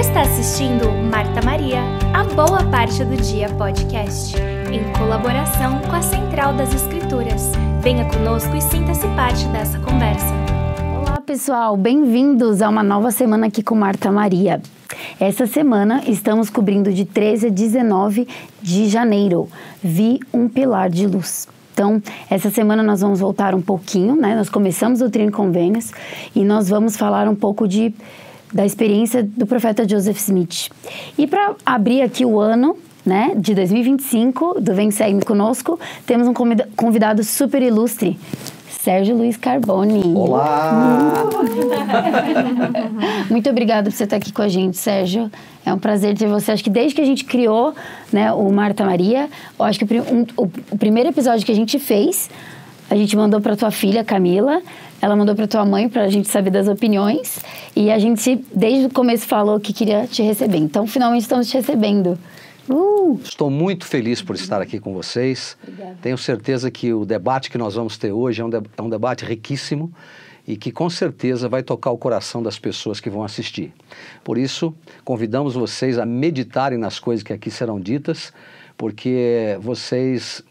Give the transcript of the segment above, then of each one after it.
está assistindo Marta Maria, a Boa Parte do Dia podcast, em colaboração com a Central das Escrituras. Venha conosco e sinta-se parte dessa conversa. Olá pessoal, bem-vindos a uma nova semana aqui com Marta Maria. Essa semana estamos cobrindo de 13 a 19 de janeiro. Vi um pilar de luz. Então, essa semana nós vamos voltar um pouquinho, né? Nós começamos o Doutrina e Convênios e nós vamos falar um pouco da experiência do profeta Joseph Smith. E para abrir aqui o ano, né, de 2025, do Vem Segue Conosco, temos um convidado super ilustre, Sérgio Luiz Carboni. Olá! Muito obrigada por você estar aqui com a gente, Sérgio. É um prazer ter você. Acho que desde que a gente criou, né, o Marta Maria, eu acho que o primeiro episódio que a gente fez, a gente mandou para tua filha, Camila, ela mandou para tua mãe, para a gente saber das opiniões, e a gente, desde o começo, falou que queria te receber. Então, finalmente estamos te recebendo. Estou muito feliz por estar aqui com vocês. Obrigada. Tenho certeza que o debate que nós vamos ter hoje é um debate riquíssimo e que com certeza vai tocar o coração das pessoas que vão assistir. Por isso, convidamos vocês a meditarem nas coisas que aqui serão ditas, porque vocês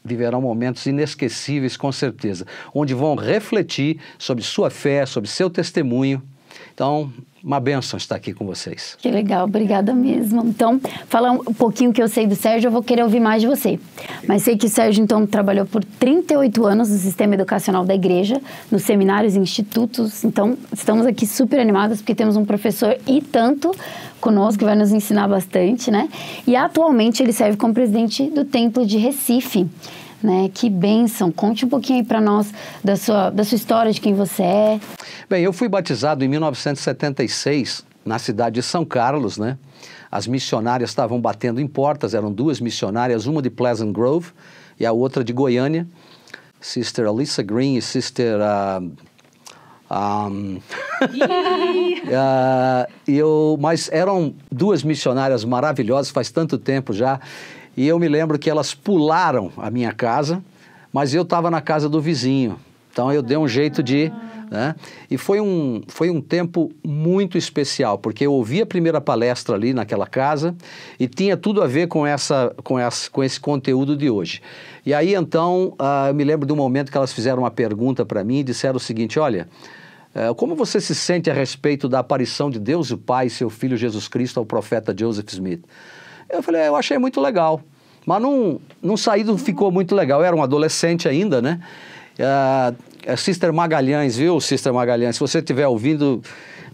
viverão momentos inesquecíveis com certeza, onde vão refletir sobre sua fé, sobre seu testemunho. Então, uma bênção estar aqui com vocês. Que legal, obrigada mesmo. Então, falar um pouquinho que eu sei do Sérgio, eu vou querer ouvir mais de você. Mas sei que o Sérgio, então, trabalhou por 38 anos no sistema educacional da igreja, nos seminários e institutos. Então, estamos aqui super animadas, porque temos um professor e tanto conosco, que vai nos ensinar bastante, né? E atualmente ele serve como presidente do Templo de Recife. Né? Que bênção! Conte um pouquinho aí para nós da sua história, de quem você é. Bem, eu fui batizado em 1976 na cidade de São Carlos, né? As missionárias estavam batendo em portas, eram duas missionárias, uma de Pleasant Grove e a outra de Goiânia, Sister Alyssa Green e Sister... mas eram duas missionárias maravilhosas, faz tanto tempo já. E eu me lembro que elas pularam a minha casa, mas eu estava na casa do vizinho. Então eu dei um jeito de... Né? E foi um tempo muito especial, porque eu ouvi a primeira palestra ali naquela casa e tinha tudo a ver com esse conteúdo de hoje. E aí então, eu me lembro de um momento que elas fizeram uma pergunta para mim e disseram o seguinte: olha, como você se sente a respeito da aparição de Deus, o Pai e seu Filho Jesus Cristo ao profeta Joseph Smith? Eu falei, eu achei muito legal, mas não ficou muito legal. Eu era um adolescente ainda, né? Sister Magalhães, viu, Sister Magalhães? Se você estiver ouvindo,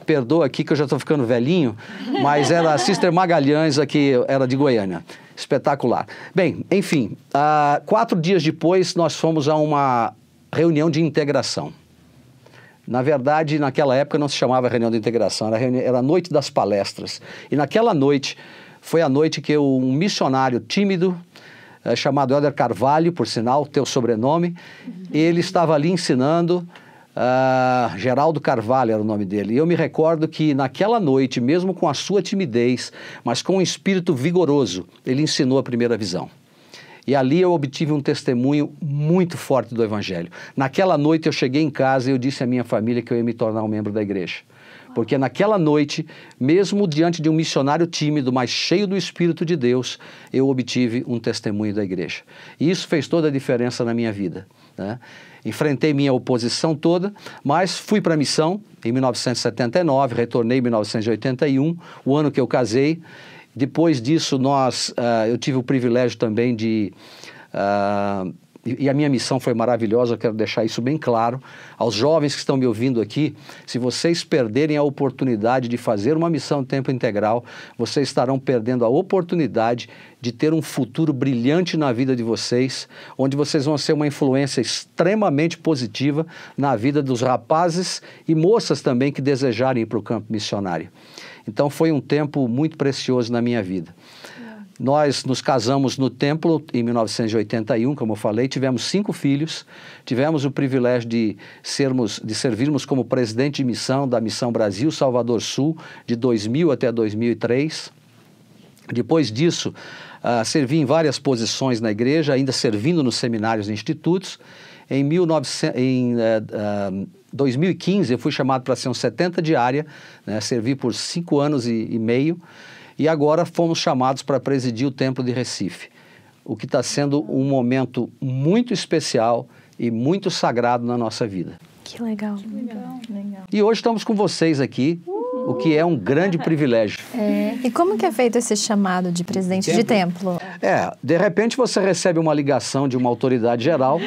perdoa aqui que eu já estou ficando velhinho, mas era a Sister Magalhães aqui, era de Goiânia. Espetacular. Bem, enfim, 4 dias depois nós fomos a uma reunião de integração. Na verdade, naquela época não se chamava reunião de integração, era a noite das palestras. E naquela noite... Foi a noite que um missionário tímido, chamado Elder Carvalho, por sinal, teu sobrenome, ele estava ali ensinando, Geraldo Carvalho era o nome dele. E eu me recordo que naquela noite, mesmo com a sua timidez, mas com um espírito vigoroso, ele ensinou a primeira visão. E ali eu obtive um testemunho muito forte do Evangelho. Naquela noite eu cheguei em casa e eu disse à minha família que eu ia me tornar um membro da igreja. Porque naquela noite, mesmo diante de um missionário tímido, mas cheio do Espírito de Deus, eu obtive um testemunho da igreja. E isso fez toda a diferença na minha vida, né? Enfrentei minha oposição toda, mas fui para a missão em 1979, retornei em 1981, o ano que eu casei. Depois disso, eu tive o privilégio também de... E a minha missão foi maravilhosa, eu quero deixar isso bem claro. Aos jovens que estão me ouvindo aqui, se vocês perderem a oportunidade de fazer uma missão em tempo integral, vocês estarão perdendo a oportunidade de ter um futuro brilhante na vida de vocês, onde vocês vão ser uma influência extremamente positiva na vida dos rapazes e moças também que desejarem ir para o campo missionário. Então foi um tempo muito precioso na minha vida. Nós nos casamos no templo em 1981, como eu falei, tivemos 5 filhos, tivemos o privilégio de servirmos como presidente de missão da Missão Brasil Salvador Sul, de 2000 até 2003. Depois disso, servi em várias posições na igreja, ainda servindo nos seminários e institutos. Em 2015 eu fui chamado para ser um 70 diária, né, servi por 5 anos e meio, e agora fomos chamados para presidir o Templo de Recife, o que está sendo um momento muito especial e muito sagrado na nossa vida. Que legal. E hoje estamos com vocês aqui, o que é um grande privilégio. E como que é feito esse chamado de presidente de templo? De repente você recebe uma ligação de uma autoridade geral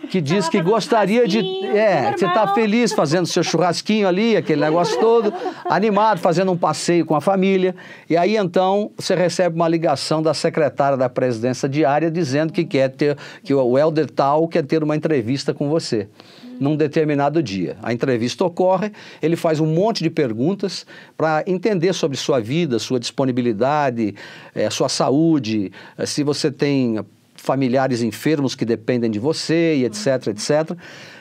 que diz que gostaria de... que você está feliz fazendo seu churrasquinho ali, aquele negócio todo, animado, fazendo um passeio com a família. E aí, então, você recebe uma ligação da secretária da presidência diária dizendo que o Elder tal quer ter uma entrevista com você num determinado dia. A entrevista ocorre, ele faz um monte de perguntas para entender sobre sua vida, sua disponibilidade, sua saúde, se você tem familiares enfermos que dependem de você, e etc, etc.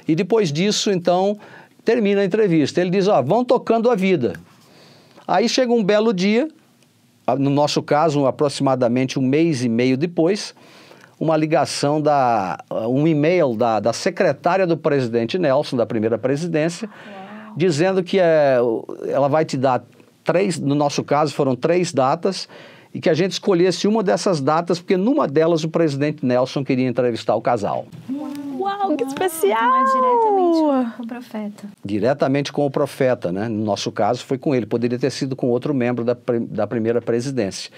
E depois disso, então, termina a entrevista. Ele diz, vão tocando a vida. Aí chega um belo dia, no nosso caso, aproximadamente 1 mês e meio depois, uma ligação, um e-mail da secretária do presidente Nelson, da primeira presidência, dizendo que ela vai te dar no nosso caso foram 3 datas, e que a gente escolhesse uma dessas datas, porque numa delas o presidente Nelson queria entrevistar o casal. Uau, que especial! Diretamente com o profeta. Diretamente com o profeta, né? No nosso caso foi com ele, poderia ter sido com outro membro da primeira presidência.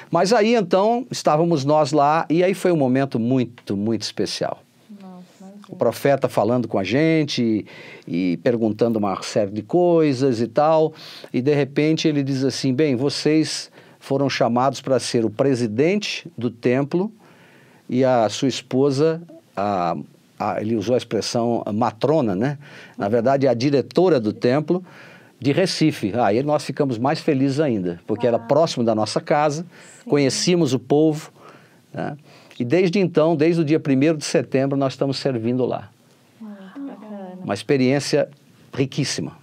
Mas aí, então, estávamos nós lá, e aí foi um momento muito, muito especial. O profeta falando com a gente e perguntando uma série de coisas e tal, e de repente ele diz assim, bem, vocês foram chamados para ser o presidente do templo e a sua esposa, ele usou a expressão matrona, né? Na verdade, é a diretora do templo de Recife. Aí nós ficamos mais felizes ainda, porque era próximo da nossa casa, conhecíamos o povo, né? E desde então, desde o dia 1º de setembro, nós estamos servindo lá. Uma experiência riquíssima.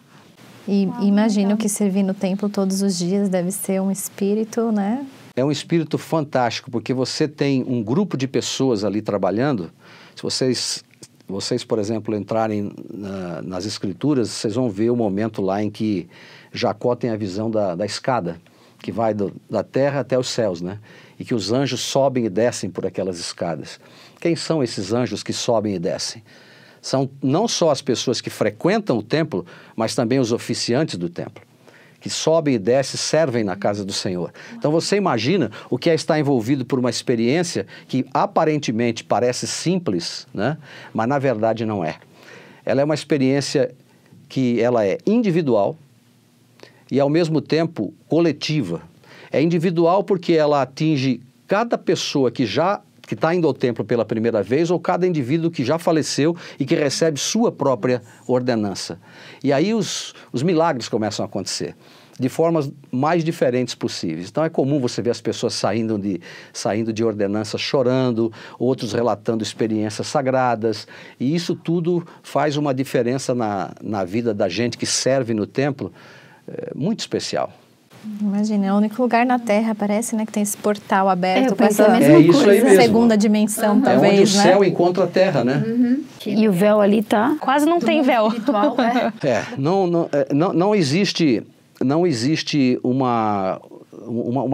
E imagino que servir no templo todos os dias deve ser um espírito, né? É um espírito fantástico, porque você tem um grupo de pessoas ali trabalhando. Se vocês, por exemplo, entrarem nas Escrituras, vocês vão ver o momento lá em que Jacó tem a visão da escada, que vai da terra até os céus, né? E que os anjos sobem e descem por aquelas escadas. Quem são esses anjos que sobem e descem? São não só as pessoas que frequentam o templo, mas também os oficiantes do templo, que sobem e descem, servem na casa do Senhor. Então você imagina o que é estar envolvido por uma experiência que aparentemente parece simples, né? Mas na verdade não é. Ela é uma experiência que ela é individual e ao mesmo tempo coletiva. É individual porque ela atinge cada pessoa que está indo ao templo pela primeira vez, ou cada indivíduo que já faleceu e que recebe sua própria ordenança. E aí os milagres começam a acontecer, de formas mais diferentes possíveis. Então é comum você ver as pessoas saindo de ordenança chorando, outros relatando experiências sagradas, e isso tudo faz uma diferença na vida da gente que serve no templo, muito especial. Imagina, é o único lugar na Terra, parece, né, que tem esse portal aberto com essa segunda dimensão, talvez, onde o céu encontra a Terra, né? E o véu ali tá... Quase não tem véu. Não existe uma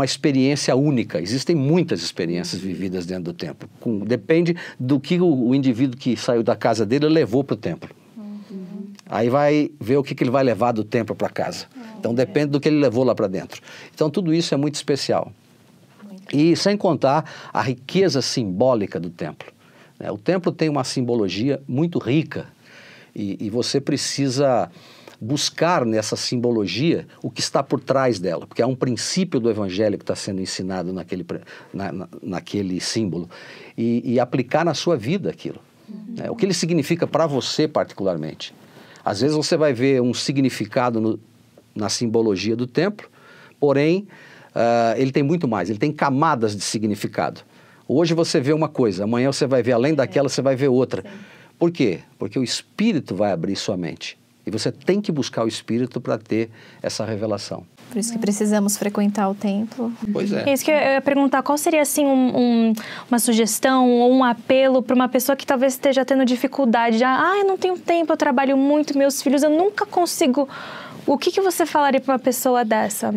experiência única. Existem muitas experiências vividas dentro do templo. Depende do que o indivíduo que saiu da casa dele levou para o templo. Aí vai ver o que ele vai levar do templo para casa. Então depende do que ele levou lá para dentro. Então tudo isso é muito especial. E sem contar a riqueza simbólica do templo. O templo tem uma simbologia muito rica e você precisa buscar nessa simbologia o que está por trás dela, porque é um princípio do evangelho que está sendo ensinado naquele símbolo e aplicar na sua vida aquilo. O que ele significa para você particularmente. Às vezes você vai ver um significado na simbologia do templo, porém, ele tem muito mais, ele tem camadas de significado. Hoje você vê uma coisa, amanhã você vai ver, além daquela, você vai ver outra. Sim. Por quê? Porque o Espírito vai abrir sua mente. E você tem que buscar o Espírito para ter essa revelação. Por isso que precisamos frequentar o templo. Pois é. É isso que eu ia perguntar. Qual seria, assim, uma sugestão ou um apelo para uma pessoa que talvez esteja tendo dificuldade? Eu não tenho tempo, eu trabalho muito, meus filhos, eu nunca consigo... O que você falaria para uma pessoa dessa?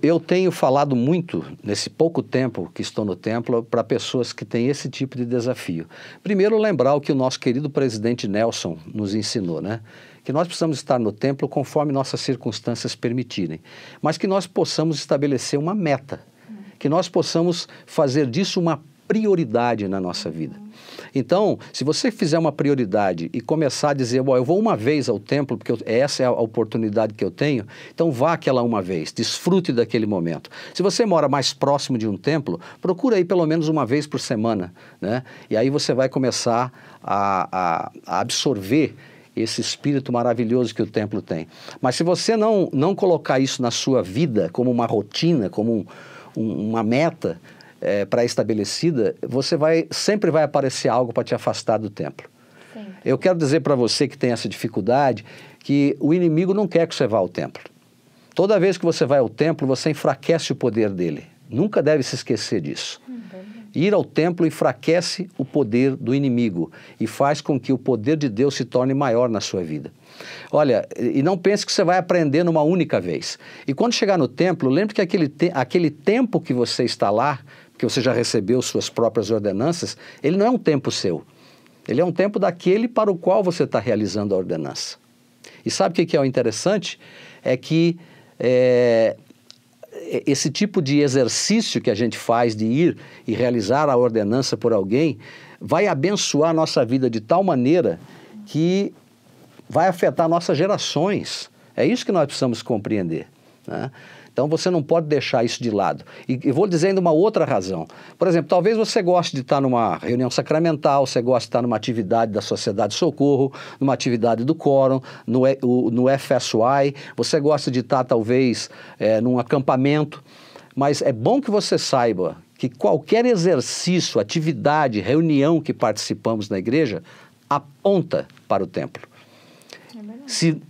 Eu tenho falado muito, nesse pouco tempo que estou no templo, para pessoas que têm esse tipo de desafio. Primeiro, lembrar o que o nosso querido presidente Nelson nos ensinou, né? Que nós precisamos estar no templo conforme nossas circunstâncias permitirem, mas que nós possamos estabelecer uma meta, que nós possamos fazer disso uma prioridade na nossa vida. Então, se você fizer uma prioridade e começar a dizer, eu vou uma vez ao templo, porque essa é a oportunidade que eu tenho, então vá aquela uma vez, desfrute daquele momento. Se você mora mais próximo de um templo, procura ir pelo menos uma vez por semana, né? E aí você vai começar a absorver esse espírito maravilhoso que o templo tem. Mas se você não colocar isso na sua vida como uma rotina, como uma meta, pré-estabelecida, sempre vai aparecer algo para te afastar do templo. Sim. Eu quero dizer para você que tem essa dificuldade que o inimigo não quer que você vá ao templo. Toda vez que você vai ao templo, você enfraquece o poder dele. Nunca deve se esquecer disso. Ir ao templo enfraquece o poder do inimigo e faz com que o poder de Deus se torne maior na sua vida. Olha, e não pense que você vai aprender numa única vez. E quando chegar no templo, lembre que aquele tempo que você está lá, que você já recebeu suas próprias ordenanças, ele não é um tempo seu. Ele é um tempo daquele para o qual você está realizando a ordenança. E sabe o que é o interessante? É que esse tipo de exercício que a gente faz de ir e realizar a ordenança por alguém vai abençoar a nossa vida de tal maneira que vai afetar nossas gerações. É isso que nós precisamos compreender, né? Então você não pode deixar isso de lado. E vou dizer ainda uma outra razão. Por exemplo, talvez você goste de estar numa reunião sacramental, você goste de estar numa atividade da Sociedade de Socorro, numa atividade do Quórum, no FSY, você gosta de estar talvez num acampamento, mas é bom que você saiba que qualquer exercício, atividade, reunião que participamos na igreja aponta para o templo. Se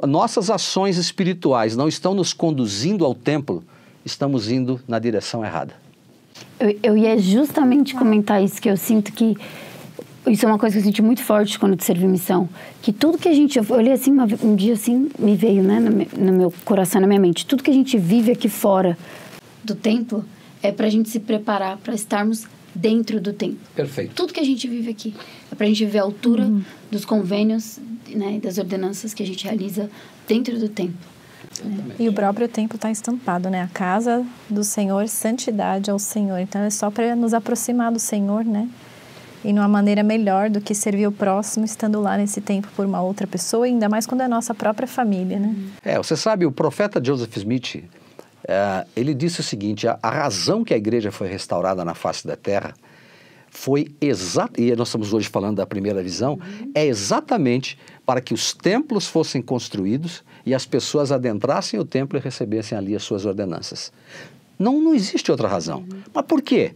nossas ações espirituais não estão nos conduzindo ao templo, estamos indo na direção errada. Eu ia justamente comentar isso, que eu sinto que... Isso é uma coisa que eu senti muito forte quando eu servi missão. Que tudo que a gente... Eu olhei assim, um dia assim, me veio, né, no meu coração, na minha mente. Tudo que a gente vive aqui fora do templo é para a gente se preparar para estarmos dentro do templo. Perfeito. Tudo que a gente vive aqui é para a gente viver a altura dos convênios, né, das ordenanças que a gente realiza dentro do templo. E o próprio templo está estampado, né? A casa do Senhor, santidade ao Senhor. Então é só para nos aproximar do Senhor, né? E numa maneira melhor do que servir o próximo estando lá nesse tempo por uma outra pessoa, ainda mais quando é a nossa própria família, né? Você sabe, o profeta Joseph Smith, ele disse o seguinte: a razão que a igreja foi restaurada na face da terra foi e nós estamos hoje falando da primeira visão, é exatamente para que os templos fossem construídos e as pessoas adentrassem o templo e recebessem ali as suas ordenanças. Não existe outra razão. Mas por quê?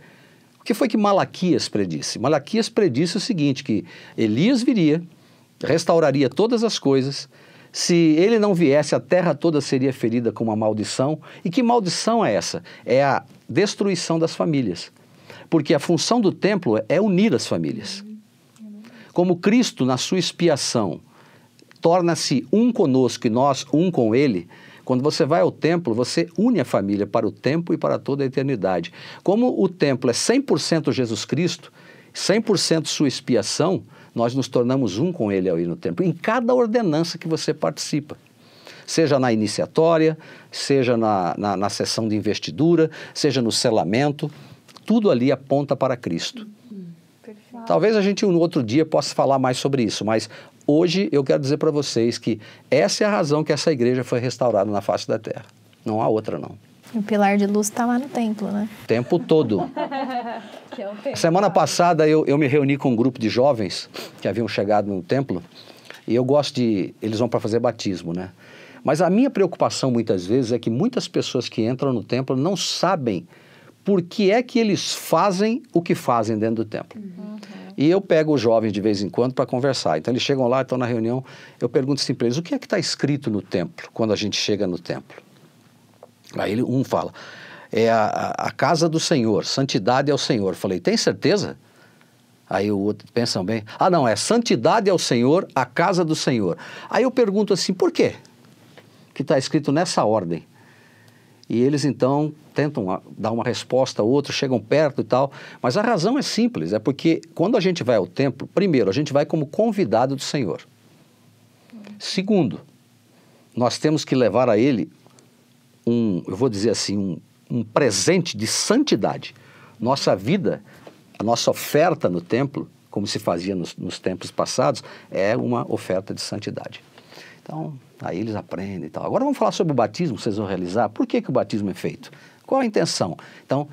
O que foi que Malaquias predisse? Malaquias predisse o seguinte, que Elias viria, restauraria todas as coisas. Se ele não viesse, a terra toda seria ferida com uma maldição. E que maldição é essa? É a destruição das famílias. Porque a função do templo é unir as famílias. Como Cristo, na sua expiação, torna-se um conosco e nós um com Ele, quando você vai ao templo, você une a família para o tempo e para toda a eternidade. Como o templo é 100% Jesus Cristo, 100% sua expiação, nós nos tornamos um com Ele ao ir no templo, em cada ordenança que você participa. Seja na iniciatória, seja na sessão de investidura, seja no selamento, tudo ali aponta para Cristo. Talvez a gente um outro dia possa falar mais sobre isso, mas hoje eu quero dizer para vocês que essa é a razão que essa igreja foi restaurada na face da terra. Não há outra, não. O pilar de luz está lá no templo, né? O tempo todo. Semana passada eu me reuni com um grupo de jovens que haviam chegado no templo e eu gosto de... Eles vão para fazer batismo, né? Mas a minha preocupação muitas vezes é que muitas pessoas que entram no templo não sabem por que é que eles fazem o que fazem dentro do templo. E eu pego os jovens de vez em quando para conversar. Então eles chegam lá, estão na reunião, eu pergunto assim para eles, o que é que está escrito no templo, quando a gente chega no templo? Aí um fala, é a casa do Senhor, santidade ao Senhor. Falei, tem certeza? Aí o outro, pensam bem, não, é santidade ao Senhor, a casa do Senhor. Aí eu pergunto assim, por quê? Que está escrito nessa ordem. E eles então tentam dar uma resposta a outro, chegam perto e tal, mas a razão é simples, é porque quando a gente vai ao templo, primeiro, a gente vai como convidado do Senhor. Segundo, nós temos que levar a Ele eu vou dizer assim, um presente de santidade. Nossa vida, a nossa oferta no templo, como se fazia nos templos passados, é uma oferta de santidade. Então, aí eles aprendem e tal. Agora vamos falar sobre o batismo que vocês vão realizar. Por que o batismo é feito? Qual a intenção? Então,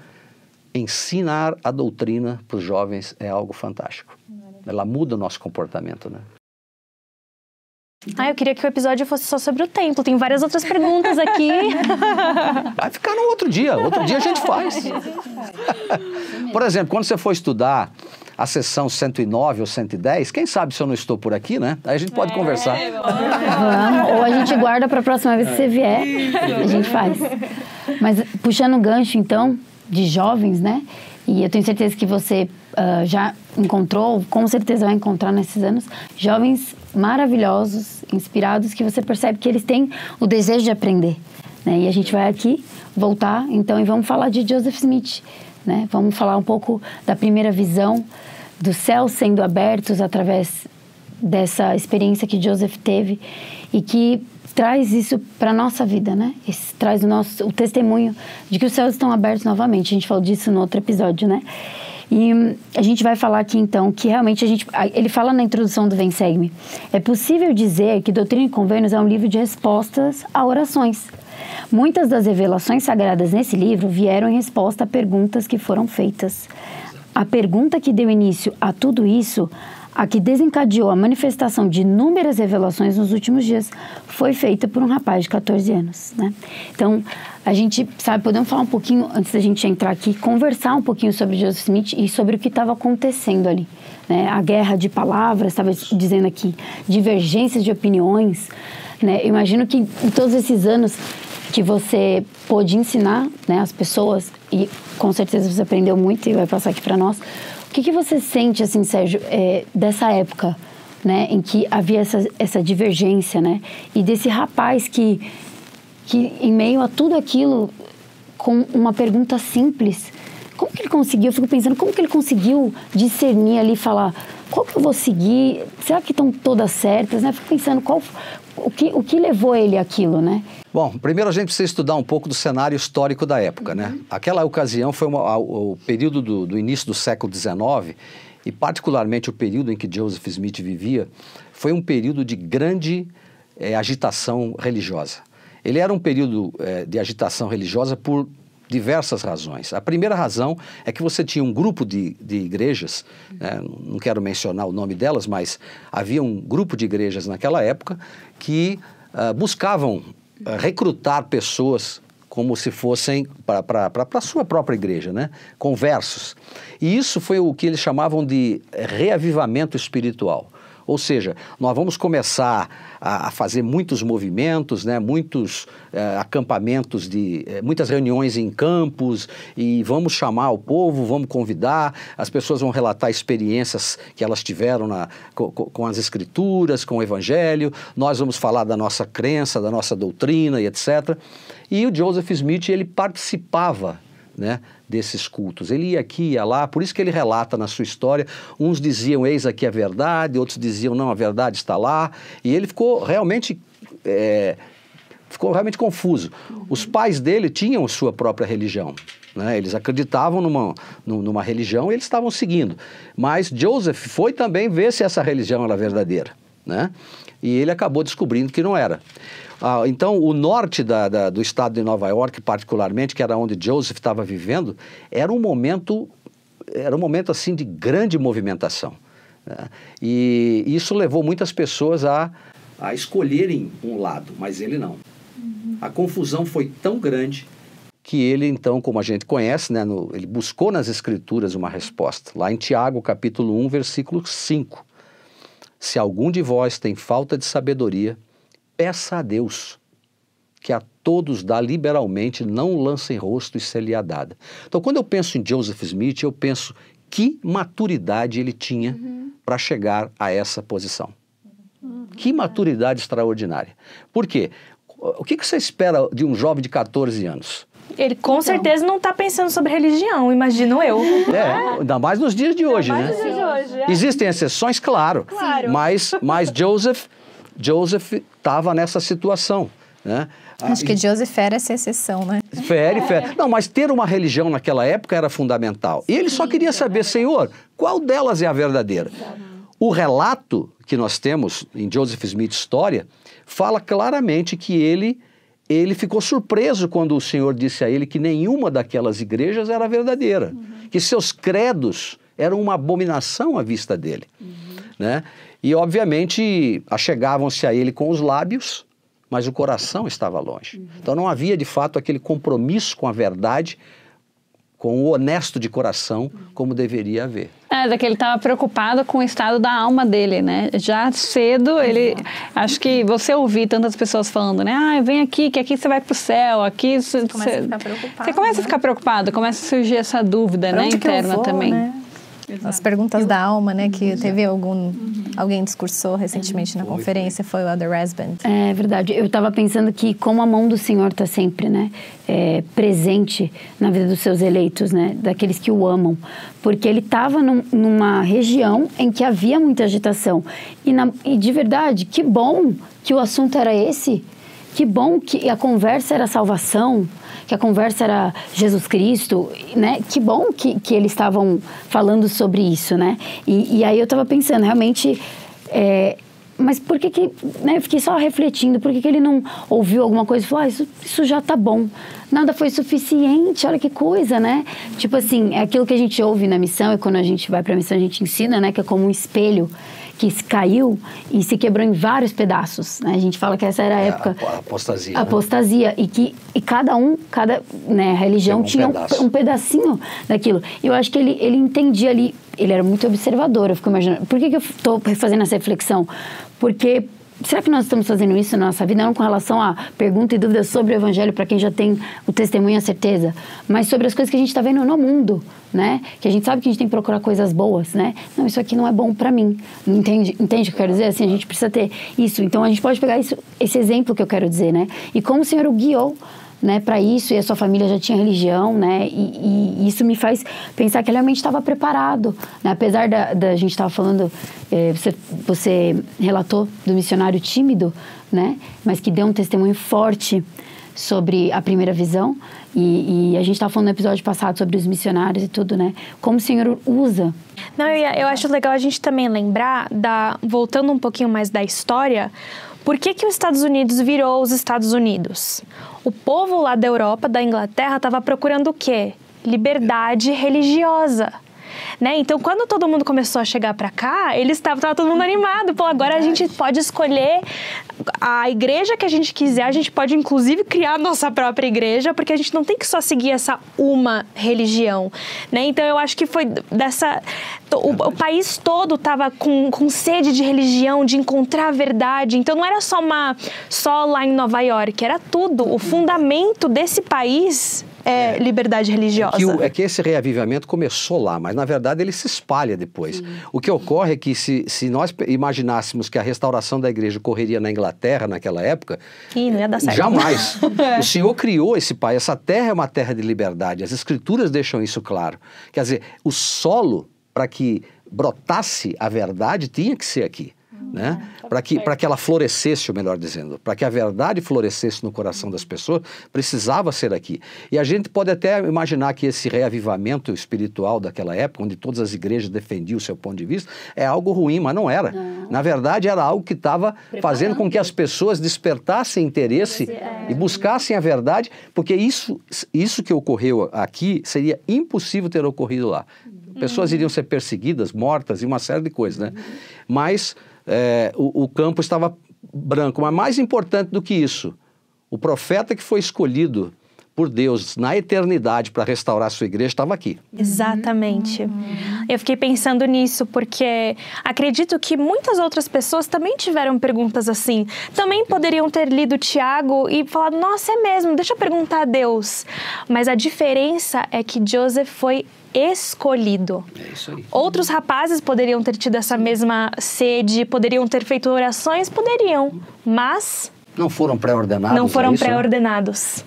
ensinar a doutrina para os jovens é algo fantástico. Ela muda o nosso comportamento, né? Eu queria que o episódio fosse só sobre o templo. Tem várias outras perguntas aqui. Vai ficar no outro dia a gente faz. Por exemplo, quando você for estudar a sessão 109 ou 110, quem sabe se eu não estou por aqui, né? Aí a gente pode conversar. Vamos, ou a gente guarda para a próxima vez que você vier, a gente faz. Mas puxando o gancho, então, de jovens, né? E eu tenho certeza que você já encontrou, com certeza vai encontrar nesses anos, jovens maravilhosos, inspirados, que você percebe que eles têm o desejo de aprender, né? E a gente vai aqui voltar, então, e vamos falar de Joseph Smith, né? Vamos falar um pouco da primeira visão dos céus sendo abertos através dessa experiência que Joseph teve e que traz isso para a nossa vida, né? Traz o testemunho de que os céus estão abertos novamente. A gente falou disso no outro episódio, né? E a gente vai falar aqui, então, que realmente ele fala na introdução do Vem Segue-me. É possível dizer que Doutrina e Convênios é um livro de respostas a orações. Muitas das revelações sagradas nesse livro vieram em resposta a perguntas que foram feitas. A pergunta que deu início a tudo isso, a que desencadeou a manifestação de inúmeras revelações nos últimos dias, foi feita por um rapaz de 14 anos, né? Então, a gente, podemos falar um pouquinho, antes da gente entrar aqui, conversar um pouquinho sobre Joseph Smith e sobre o que estava acontecendo ali, né? A guerra de palavras, estava dizendo aqui, divergências de opiniões, né? Eu imagino que em todos esses anos que você pôde ensinar, né, as pessoas, e com certeza você aprendeu muito e vai passar aqui para nós, o que você sente, assim, Sérgio, dessa época, né, em que havia essa divergência, né, e desse rapaz que em meio a tudo aquilo, com uma pergunta simples, como que ele conseguiu, eu fico pensando, como que ele conseguiu discernir ali, falar, qual que eu vou seguir, será que estão todas certas, né, eu fico pensando, o que levou ele àquilo, né? Bom, primeiro a gente precisa estudar um pouco do cenário histórico da época, né? Aquela ocasião foi o período do início do século XIX, e particularmente o período em que Joseph Smith vivia, foi um período de grande agitação religiosa. Ele era um período de agitação religiosa por diversas razões. A primeira razão é que você tinha um grupo de igrejas, não quero mencionar o nome delas, mas havia um grupo de igrejas naquela época que buscavam recrutar pessoas como se fossem para a sua própria igreja, né? Conversos. E isso foi o que eles chamavam de reavivamento espiritual. Ou seja, nós vamos começar a fazer muitos movimentos, né? Muitos acampamentos, muitas reuniões em campos, e vamos chamar o povo, vamos convidar, as pessoas vão relatar experiências que elas tiveram com as escrituras, com o evangelho, nós vamos falar da nossa crença, da nossa doutrina e etc. E o Joseph Smith, ele participava, né, desses cultos. Ele ia aqui, ia lá, por isso que ele relata na sua história, uns diziam, eis aqui a verdade, outros diziam, não, a verdade está lá, e ele ficou realmente confuso. Os pais dele tinham sua própria religião, né? Eles acreditavam numa religião e eles estavam seguindo, mas Joseph foi também ver se essa religião era verdadeira, né? E ele acabou descobrindo que não era. Então, o norte do estado de Nova York, particularmente, que era onde Joseph estava vivendo, era um momento assim, de grande movimentação, né? E isso levou muitas pessoas a escolherem um lado, mas ele não. A confusão foi tão grande que ele, então, como a gente conhece, né, ele buscou nas Escrituras uma resposta. Lá em Tiago, capítulo 1, versículo 5. Se algum de vós tem falta de sabedoria, peça a Deus, que a todos dá liberalmente, não lança em rosto e ser-lhe-á dada. Então, quando eu penso em Joseph Smith, eu penso que maturidade ele tinha para chegar a essa posição. Que maturidade extraordinária. Por quê? O que você espera de um jovem de 14 anos? Ele com certeza não está pensando sobre religião, imagino eu. Ainda mais nos dias de hoje, né? Existem exceções, claro. Mas Joseph estava nessa situação, né? Acho que Joseph era essa exceção, né? Fere. Não, mas ter uma religião naquela época era fundamental. E ele só queria saber, Senhor, qual delas é a verdadeira? O relato que nós temos em Joseph Smith's história fala claramente que ele ficou surpreso quando o Senhor disse a ele que nenhuma daquelas igrejas era verdadeira, que seus credos eram uma abominação à vista dele, né? E, obviamente, achegavam-se a ele com os lábios, mas o coração estava longe. Então, não havia, de fato, aquele compromisso com a verdade, com o honesto de coração, como deveria haver. Daquele estava preocupado com o estado da alma dele, né? Já cedo, acho que você ouvir tantas pessoas falando, né? Vem aqui, que aqui você vai pro céu, aqui... Você começa a ficar preocupado. Você começa a ficar preocupado, começa a surgir essa dúvida, né? Interna também. Né? As perguntas da alma, né? Que teve alguém discursou recentemente na conferência, foi o Elder Rasband. É verdade. Eu estava pensando que como a mão do Senhor está sempre, né? Presente na vida dos seus eleitos, né? Daqueles que o amam. Porque ele estava numa região em que havia muita agitação. E de verdade, que bom que o assunto era esse. Que bom que a conversa era salvação, que a conversa era Jesus Cristo, né? Que bom que eles estavam falando sobre isso, né? E aí eu estava pensando, realmente, mas por que né? Eu fiquei só refletindo, por que ele não ouviu alguma coisa e falou, isso já tá bom, nada foi suficiente, olha que coisa, né? Tipo assim, é aquilo que a gente ouve na missão, e quando a gente vai para a missão a gente ensina, né? Que é como um espelho que caiu e se quebrou em vários pedaços, né? A gente fala que essa era a época... A apostasia. A apostasia, né? E cada né, religião tinha um pedacinho daquilo. E eu acho que ele entendia ali, ele era muito observador, eu fico imaginando. Por que eu estou fazendo essa reflexão? Porque... Será que nós estamos fazendo isso na nossa vida? Não com relação a pergunta e dúvidas sobre o Evangelho para quem já tem o testemunho e a certeza, mas sobre as coisas que a gente está vendo no mundo, né? Que a gente sabe que a gente tem que procurar coisas boas, né? Não, isso aqui não é bom para mim. Entende o que eu quero dizer? Assim, a gente precisa ter isso. Então, a gente pode pegar esse exemplo que eu quero dizer, né? E como o Senhor o guiou, né, para isso, e a sua família já tinha religião, né, e isso me faz pensar que ele realmente estava preparado, né, apesar da gente estar falando, você relatou do missionário tímido, né, mas que deu um testemunho forte sobre a primeira visão, e a gente estava falando no episódio passado sobre os missionários e tudo, né, como o Senhor usa. Não, eu acho legal a gente também lembrar, voltando um pouquinho mais da história, por que os Estados Unidos virou os Estados Unidos? O povo lá da Europa, da Inglaterra, estava procurando o quê? Liberdade religiosa. Né? Então, quando todo mundo começou a chegar para cá, tava todo mundo animado. Pô, agora a gente pode escolher a igreja que a gente quiser, a gente pode inclusive criar a nossa própria igreja, porque a gente não tem que só seguir essa uma religião, né? Então, eu acho que foi o país todo estava com sede de religião, de encontrar a verdade. Então, não era só lá em Nova York, era tudo. O fundamento desse país é liberdade religiosa. É que esse reavivamento começou lá, mas na verdade ele se espalha depois. O que ocorre é que se nós imaginássemos que a restauração da igreja ocorreria na Inglaterra naquela época, não ia dar certo. Jamais. O Senhor criou esse país, essa terra é uma terra de liberdade, as escrituras deixam isso claro. Quer dizer, o solo para que brotasse a verdade tinha que ser aqui. Né? Para que ela florescesse, ou melhor dizendo, para que a verdade florescesse no coração das pessoas, precisava ser aqui. E a gente pode até imaginar que esse reavivamento espiritual daquela época, onde todas as igrejas defendiam o seu ponto de vista, é algo ruim, mas não era. Não. Na verdade, era algo que estava fazendo com que as pessoas despertassem interesse e buscassem a verdade, porque isso que ocorreu aqui seria impossível ter ocorrido lá. Pessoas iriam ser perseguidas, mortas e uma série de coisas, né? Mas o campo estava branco. Mas mais importante do que isso, o profeta que foi escolhido por Deus na eternidade para restaurar a sua igreja estava aqui. Exatamente. Eu fiquei pensando nisso porque acredito que muitas outras pessoas também tiveram perguntas assim. Também poderiam ter lido Tiago e falado, nossa, é mesmo, deixa eu perguntar a Deus. Mas a diferença é que Joseph foi escolhido. É isso aí. Outros rapazes poderiam ter tido essa mesma sede, poderiam ter feito orações, poderiam, mas não foram pré-ordenados. não foram é isso, pré-ordenados.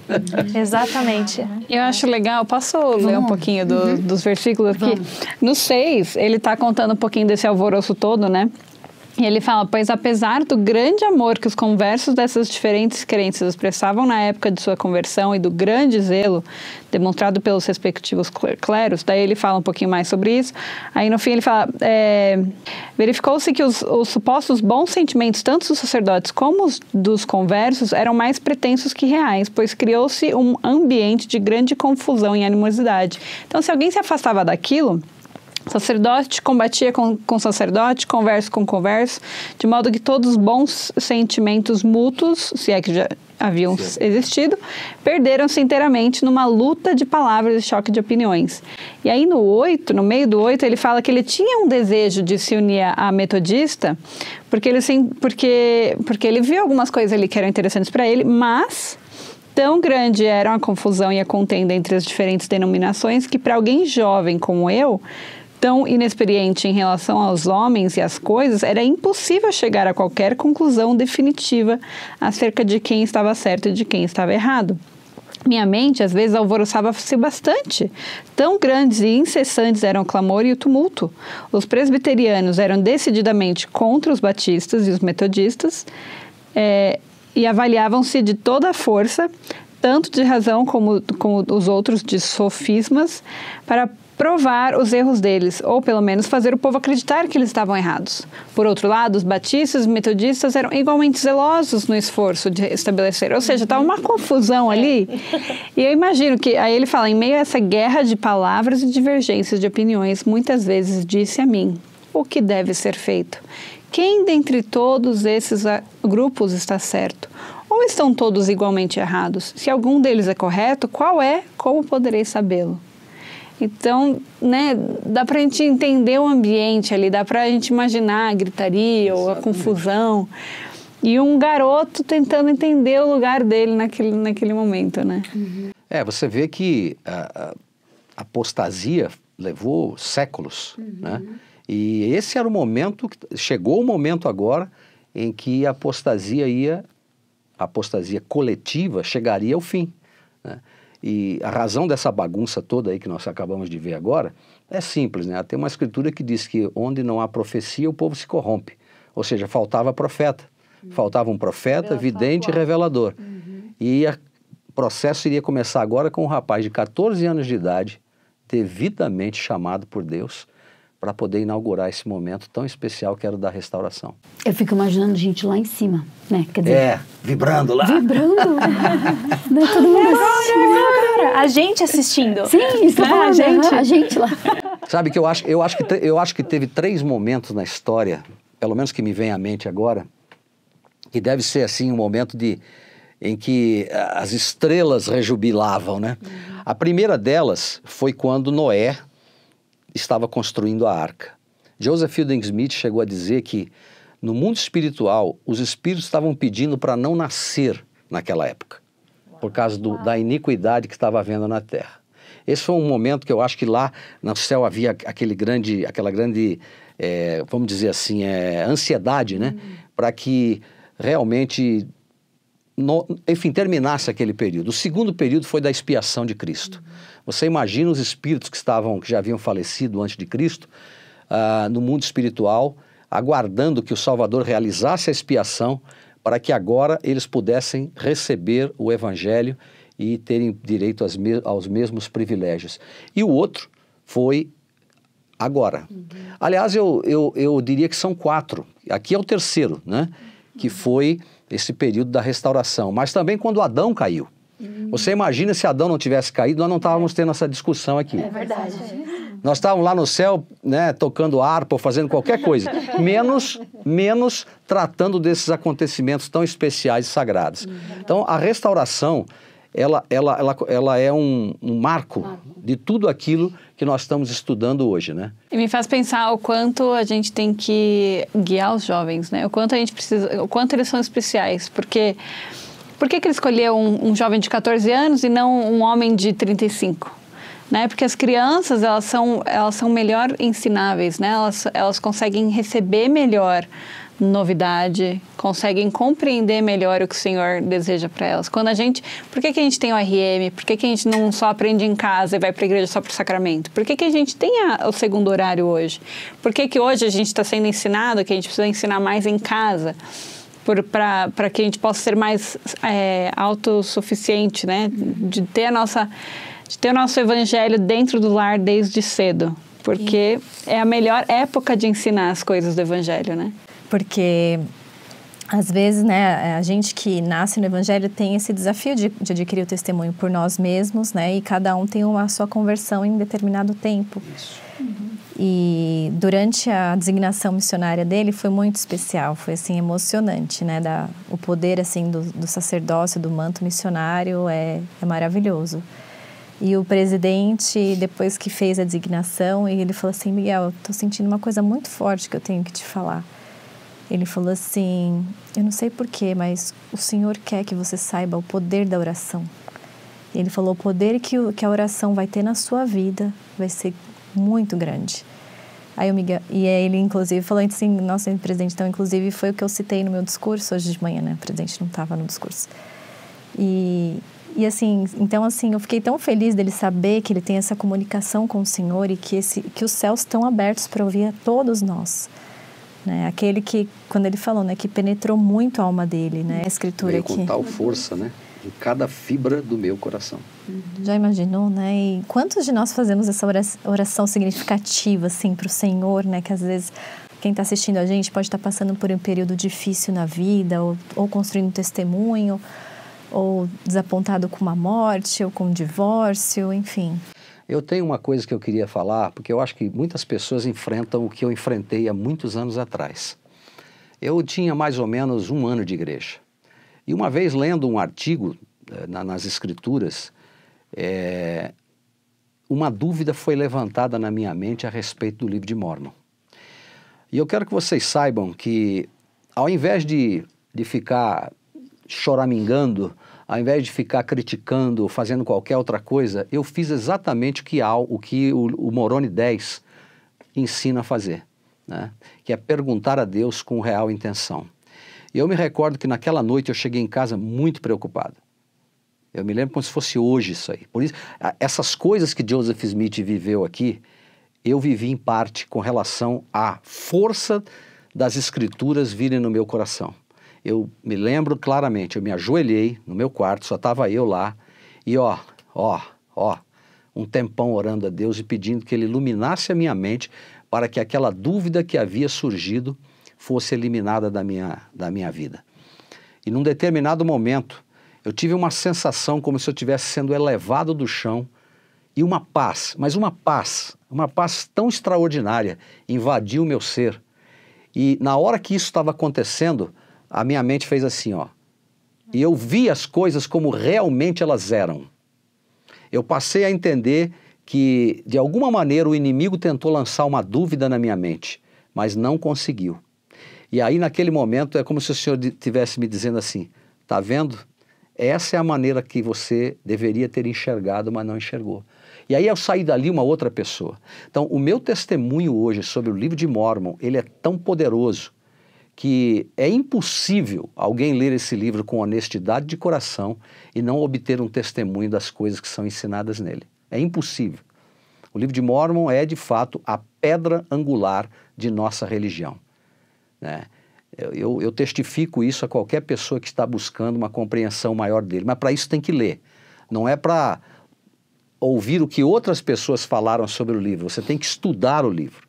Exatamente. Eu acho legal, posso ler um pouquinho dos versículos aqui? No 6, ele está contando um pouquinho desse alvoroço todo, né? E ele fala, pois apesar do grande amor que os conversos dessas diferentes crenças expressavam na época de sua conversão e do grande zelo demonstrado pelos respectivos cleros, daí ele fala um pouquinho mais sobre isso, aí no fim ele fala, verificou-se que os supostos bons sentimentos, tanto dos sacerdotes como os dos conversos, eram mais pretensos que reais, pois criou-se um ambiente de grande confusão e animosidade. Então, se alguém se afastava daquilo, sacerdote combatia com sacerdote, converso com converso, de modo que todos os bons sentimentos mútuos, se é que já haviam existido, perderam-se inteiramente numa luta de palavras e choque de opiniões. E aí no meio do 8, ele fala que ele tinha um desejo de se unir à metodista, porque ele viu algumas coisas ali que eram interessantes para ele, mas tão grande era a confusão e a contenda entre as diferentes denominações que para alguém jovem como eu, tão inexperiente em relação aos homens e às coisas, era impossível chegar a qualquer conclusão definitiva acerca de quem estava certo e de quem estava errado. Minha mente, às vezes, alvoroçava-se bastante. Tão grandes e incessantes eram o clamor e o tumulto. Os presbiterianos eram decididamente contra os batistas e os metodistas e avaliavam-se de toda a força, tanto de razão como os outros de sofismas, para provar os erros deles, ou pelo menos fazer o povo acreditar que eles estavam errados. Por outro lado, os batistas e metodistas eram igualmente zelosos no esforço de estabelecer, ou seja, estava uma confusão ali. E eu imagino que, aí ele fala, em meio a essa guerra de palavras e divergências de opiniões, muitas vezes disse a mim, o que deve ser feito? Quem dentre todos esses grupos está certo? Ou estão todos igualmente errados? Se algum deles é correto, qual é? Como poderei sabê-lo? Então, né, dá pra gente entender o ambiente ali, dá pra gente imaginar a gritaria ou a confusão. E um garoto tentando entender o lugar dele naquele momento, né? Você vê que a apostasia levou séculos, né? E esse era o momento, chegou o momento agora em que a apostasia coletiva chegaria ao fim, né? E a razão dessa bagunça toda aí que nós acabamos de ver agora é simples, né? Tem uma escritura que diz que onde não há profecia, o povo se corrompe. Ou seja, faltava profeta. Faltava um profeta, vidente e revelador. E o processo iria começar agora com um rapaz de 14 anos de idade, devidamente chamado por Deus, para poder inaugurar esse momento tão especial que era o da restauração. Eu fico imaginando gente lá em cima, né? Quer dizer, vibrando lá. Vibrando. Não é todo mundo assistindo. A gente assistindo. Sim, isso a gente lá. Sabe que eu acho que teve 3 momentos na história, pelo menos que me vem à mente agora, que deve ser assim um momento em que as estrelas rejubilavam, né? A primeira delas foi quando Noé estava construindo a arca. Joseph Fielding Smith chegou a dizer que no mundo espiritual os espíritos estavam pedindo para não nascer naquela época, por causa da iniquidade que estava havendo na terra. Esse foi um momento que eu acho que lá no céu havia aquela grande, vamos dizer assim, ansiedade, né? Para que realmente, enfim, terminasse aquele período. O segundo período foi da expiação de Cristo. Você imagina os espíritos que já haviam falecido antes de Cristo, no mundo espiritual, aguardando que o Salvador realizasse a expiação para que agora eles pudessem receber o Evangelho e terem direito aos mesmos privilégios. E o outro foi agora. Aliás, eu diria que são 4. Aqui é o terceiro, né? Que foi esse período da restauração. Mas também quando Adão caiu. Você imagina se Adão não tivesse caído, nós não estávamos tendo essa discussão aqui. É verdade. Nós estávamos lá no céu, né, tocando harpa ou fazendo qualquer coisa, menos tratando desses acontecimentos tão especiais e sagrados. Então, a restauração, ela é um marco de tudo aquilo que nós estamos estudando hoje, né? E me faz pensar o quanto a gente tem que guiar os jovens, né? O quanto a gente precisa, o quanto eles são especiais, porque por que ele escolheu um jovem de 14 anos e não um homem de 35? Né? Porque as crianças, elas são melhor ensináveis, né? Elas conseguem receber melhor novidade, conseguem compreender melhor o que o Senhor deseja para elas. Por que a gente tem o RM? Por que a gente não só aprende em casa e vai para a igreja só para o sacramento? Por que a gente tem o segundo horário hoje? Por que hoje a gente está sendo ensinado que a gente precisa ensinar mais em casa? Para que a gente possa ser mais autossuficiente, né? De ter o nosso evangelho dentro do lar desde cedo. Porque é a melhor época de ensinar as coisas do evangelho, né? Porque, às vezes, né, a gente que nasce no Evangelho tem esse desafio de adquirir o testemunho por nós mesmos, né? E cada um tem a sua conversão em determinado tempo. Isso. E durante a designação missionária dele foi muito especial, foi, assim, emocionante, né? O poder, assim, do sacerdócio, do manto missionário é maravilhoso. E o presidente, depois que fez a designação, ele falou assim, Miguel, eu estou sentindo uma coisa muito forte que eu tenho que te falar. Ele falou assim, eu não sei porquê, mas o Senhor quer que você saiba o poder da oração. Ele falou, o poder que a oração vai ter na sua vida vai ser muito grande. Aí ele, inclusive, falou assim, nossa, presidente, então, inclusive, foi o que eu citei no meu discurso hoje de manhã, né? O presidente não estava no discurso. E assim, então, assim, eu fiquei tão feliz dele saber que ele tem essa comunicação com o Senhor e que os céus estão abertos para ouvir a todos nós. Né? Aquele que, quando ele falou, né, que penetrou muito a alma dele, né? A escritura aqui. Com tal força, né? Em cada fibra do meu coração. Já imaginou, né? E quantos de nós fazemos essa oração significativa, assim, para o Senhor, né? Que às vezes quem está assistindo a gente pode estar passando por um período difícil na vida, ou construindo um testemunho, ou desapontado com uma morte, ou com um divórcio, enfim. Eu tenho uma coisa que eu queria falar, porque eu acho que muitas pessoas enfrentam o que eu enfrentei há muitos anos atrás. Eu tinha mais ou menos 1 ano de igreja. E uma vez lendo um artigo nas Escrituras, uma dúvida foi levantada na minha mente a respeito do livro de Mórmon. E eu quero que vocês saibam que, ao invés de ficar choramingando, ao invés de ficar criticando, fazendo qualquer outra coisa, eu fiz exatamente o que o Moroni 10 ensina a fazer, né? Que é perguntar a Deus com real intenção. E eu me recordo que naquela noite eu cheguei em casa muito preocupado. Eu me lembro como se fosse hoje isso aí. Por isso, essas coisas que Joseph Smith viveu aqui, eu vivi em parte com relação à força das Escrituras virem no meu coração. Eu me lembro claramente, eu me ajoelhei no meu quarto, só estava eu lá, e um tempão orando a Deus e pedindo que Ele iluminasse a minha mente para que aquela dúvida que havia surgido fosse eliminada da minha vida. E num determinado momento, eu tive uma sensação como se eu estivesse sendo elevado do chão e uma paz, mas uma paz tão extraordinária invadiu o meu ser. E na hora que isso estava acontecendo, a minha mente fez assim, e eu vi as coisas como realmente elas eram. Eu passei a entender que, de alguma maneira, o inimigo tentou lançar uma dúvida na minha mente, mas não conseguiu. E aí, naquele momento, é como se o Senhor estivesse me dizendo assim, tá vendo? Essa é a maneira que você deveria ter enxergado, mas não enxergou. E aí eu saí dali uma outra pessoa. Então, o meu testemunho hoje sobre o livro de Mórmon, ele é tão poderoso que é impossível alguém ler esse livro com honestidade de coração e não obter um testemunho das coisas que são ensinadas nele. É impossível. O livro de Mórmon é, de fato, a pedra angular de nossa religião, né? Eu testifico isso a qualquer pessoa que está buscando uma compreensão maior dele, mas para isso tem que ler. Não é para ouvir o que outras pessoas falaram sobre o livro, você tem que estudar o livro.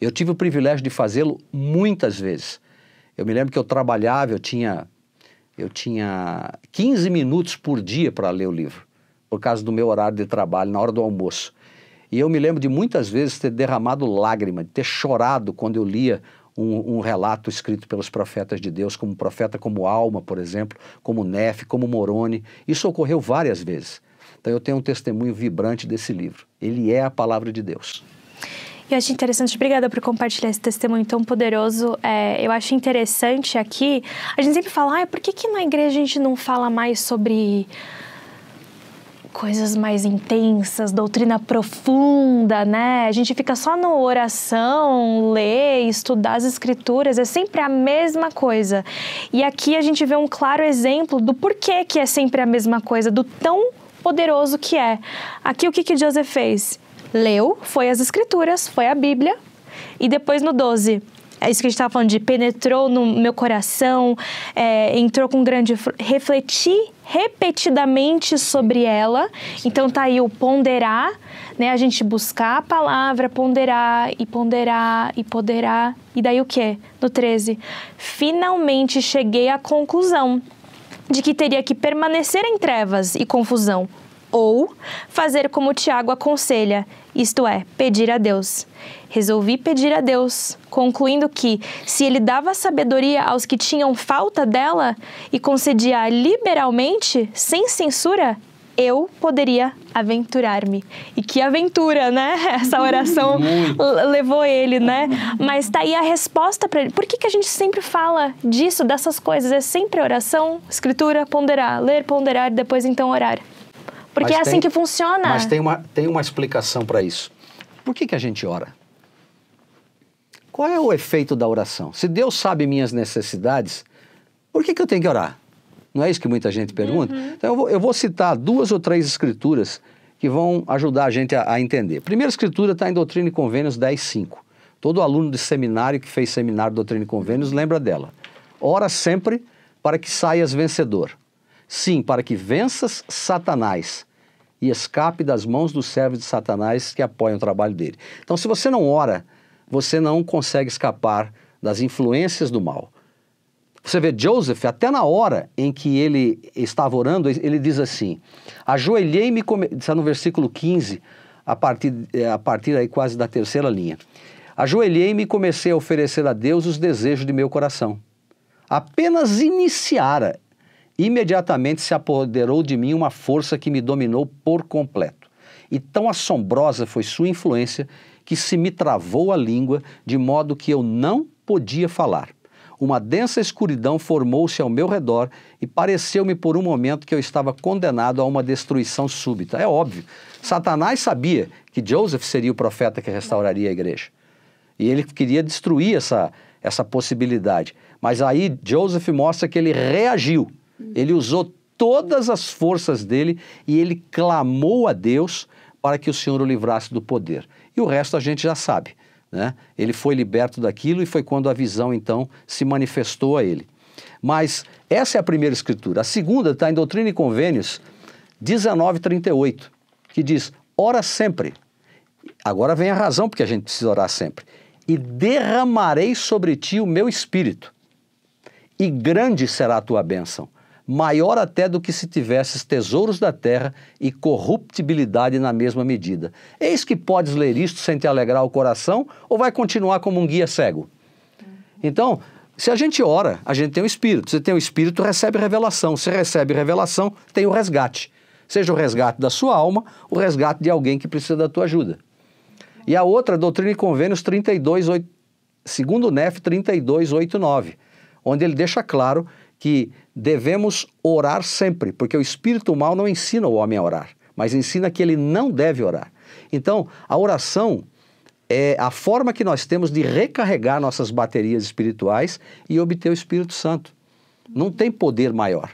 Eu tive o privilégio de fazê-lo muitas vezes. Eu me lembro que eu trabalhava, eu tinha 15 minutos por dia para ler o livro, por causa do meu horário de trabalho, na hora do almoço. E eu me lembro de muitas vezes ter derramado lágrima, de ter chorado quando eu lia um relato escrito pelos profetas de Deus, como profeta como Alma, por exemplo, como Nefe, como Moroni. Isso ocorreu várias vezes. Então eu tenho um testemunho vibrante desse livro. Ele é a palavra de Deus. Eu acho interessante, obrigada por compartilhar esse testemunho tão poderoso. Eu acho interessante aqui, a gente sempre fala, por que na igreja a gente não fala mais sobre coisas mais intensas, doutrina profunda, né? A gente fica só na oração, ler, estudar as escrituras, é sempre a mesma coisa. E aqui a gente vê um claro exemplo do porquê que é sempre a mesma coisa, do tão poderoso que é. Aqui o que Joseph fez? Leu, foi as escrituras, foi a Bíblia, e depois no 12, é isso que a gente estava falando de penetrou no meu coração, entrou com grande... refleti repetidamente sobre ela, então tá aí o ponderar, né? A gente buscar a palavra, ponderar, e daí o quê? No 13, finalmente cheguei à conclusão de que teria que permanecer em trevas e confusão, ou fazer como Tiago aconselha, isto é, pedir a Deus. Resolvi pedir a Deus, concluindo que, se Ele dava sabedoria aos que tinham falta dela e concedia liberalmente, sem censura, eu poderia aventurar-me. E que aventura, né? Essa oração levou ele, né? Mas tá aí a resposta para ele. Por que a gente sempre fala disso, dessas coisas? É sempre oração, escritura, ponderar, ler, ponderar e depois então orar. Porque é assim que funciona. Mas tem uma explicação para isso. Por que a gente ora? Qual é o efeito da oração? Se Deus sabe minhas necessidades, por que eu tenho que orar? Não é isso que muita gente pergunta? Então eu vou citar 2 ou 3 escrituras que vão ajudar a gente a entender. A primeira escritura está em Doutrina e Convênios 10:5. Todo aluno de seminário que fez seminário de Doutrina e Convênios lembra dela. Ora sempre para que saias vencedor. Sim, para que venças Satanás e escape das mãos dos servos de Satanás que apoiam o trabalho dele. Então, se você não ora, você não consegue escapar das influências do mal. Você vê Joseph, até na hora em que ele estava orando, ele diz assim, ajoelhei-me, está no versículo 15, a partir aí quase da 3ª linha. Ajoelhei-me e comecei a oferecer a Deus os desejos de meu coração. Apenas iniciara, imediatamente se apoderou de mim uma força que me dominou por completo. E tão assombrosa foi sua influência que se me travou a língua de modo que eu não podia falar. Uma densa escuridão formou-se ao meu redor e pareceu-me por um momento que eu estava condenado a uma destruição súbita. É óbvio, Satanás sabia que Joseph seria o profeta que restauraria a igreja. E ele queria destruir essa possibilidade. Mas aí Joseph mostra que ele reagiu. Ele usou todas as forças dele e ele clamou a Deus para que o Senhor o livrasse do poder. E o resto a gente já sabe, né? Ele foi liberto daquilo e foi quando a visão, então, se manifestou a ele. Mas essa é a primeira escritura. A segunda está em Doutrina e Convênios 19:38, que diz, ora sempre. Agora vem a razão porque a gente precisa orar sempre. E derramarei sobre ti o meu espírito, e grande será a tua bênção, maior até do que se tivesses tesouros da terra e corruptibilidade na mesma medida. Eis que podes ler isto sem te alegrar o coração, ou vai continuar como um guia cego? Então, se a gente ora, a gente tem o Espírito. Se tem o Espírito, recebe revelação. Se recebe revelação, tem o resgate. Seja o resgate da sua alma, o resgate de alguém que precisa da tua ajuda. E a outra, Doutrina e Convênios 32:8, segundo Nefe 32:8-9, onde ele deixa claro que devemos orar sempre, porque o espírito mal não ensina o homem a orar, mas ensina que ele não deve orar. Então, a oração é a forma que nós temos de recarregar nossas baterias espirituais e obter o Espírito Santo. Não tem poder maior.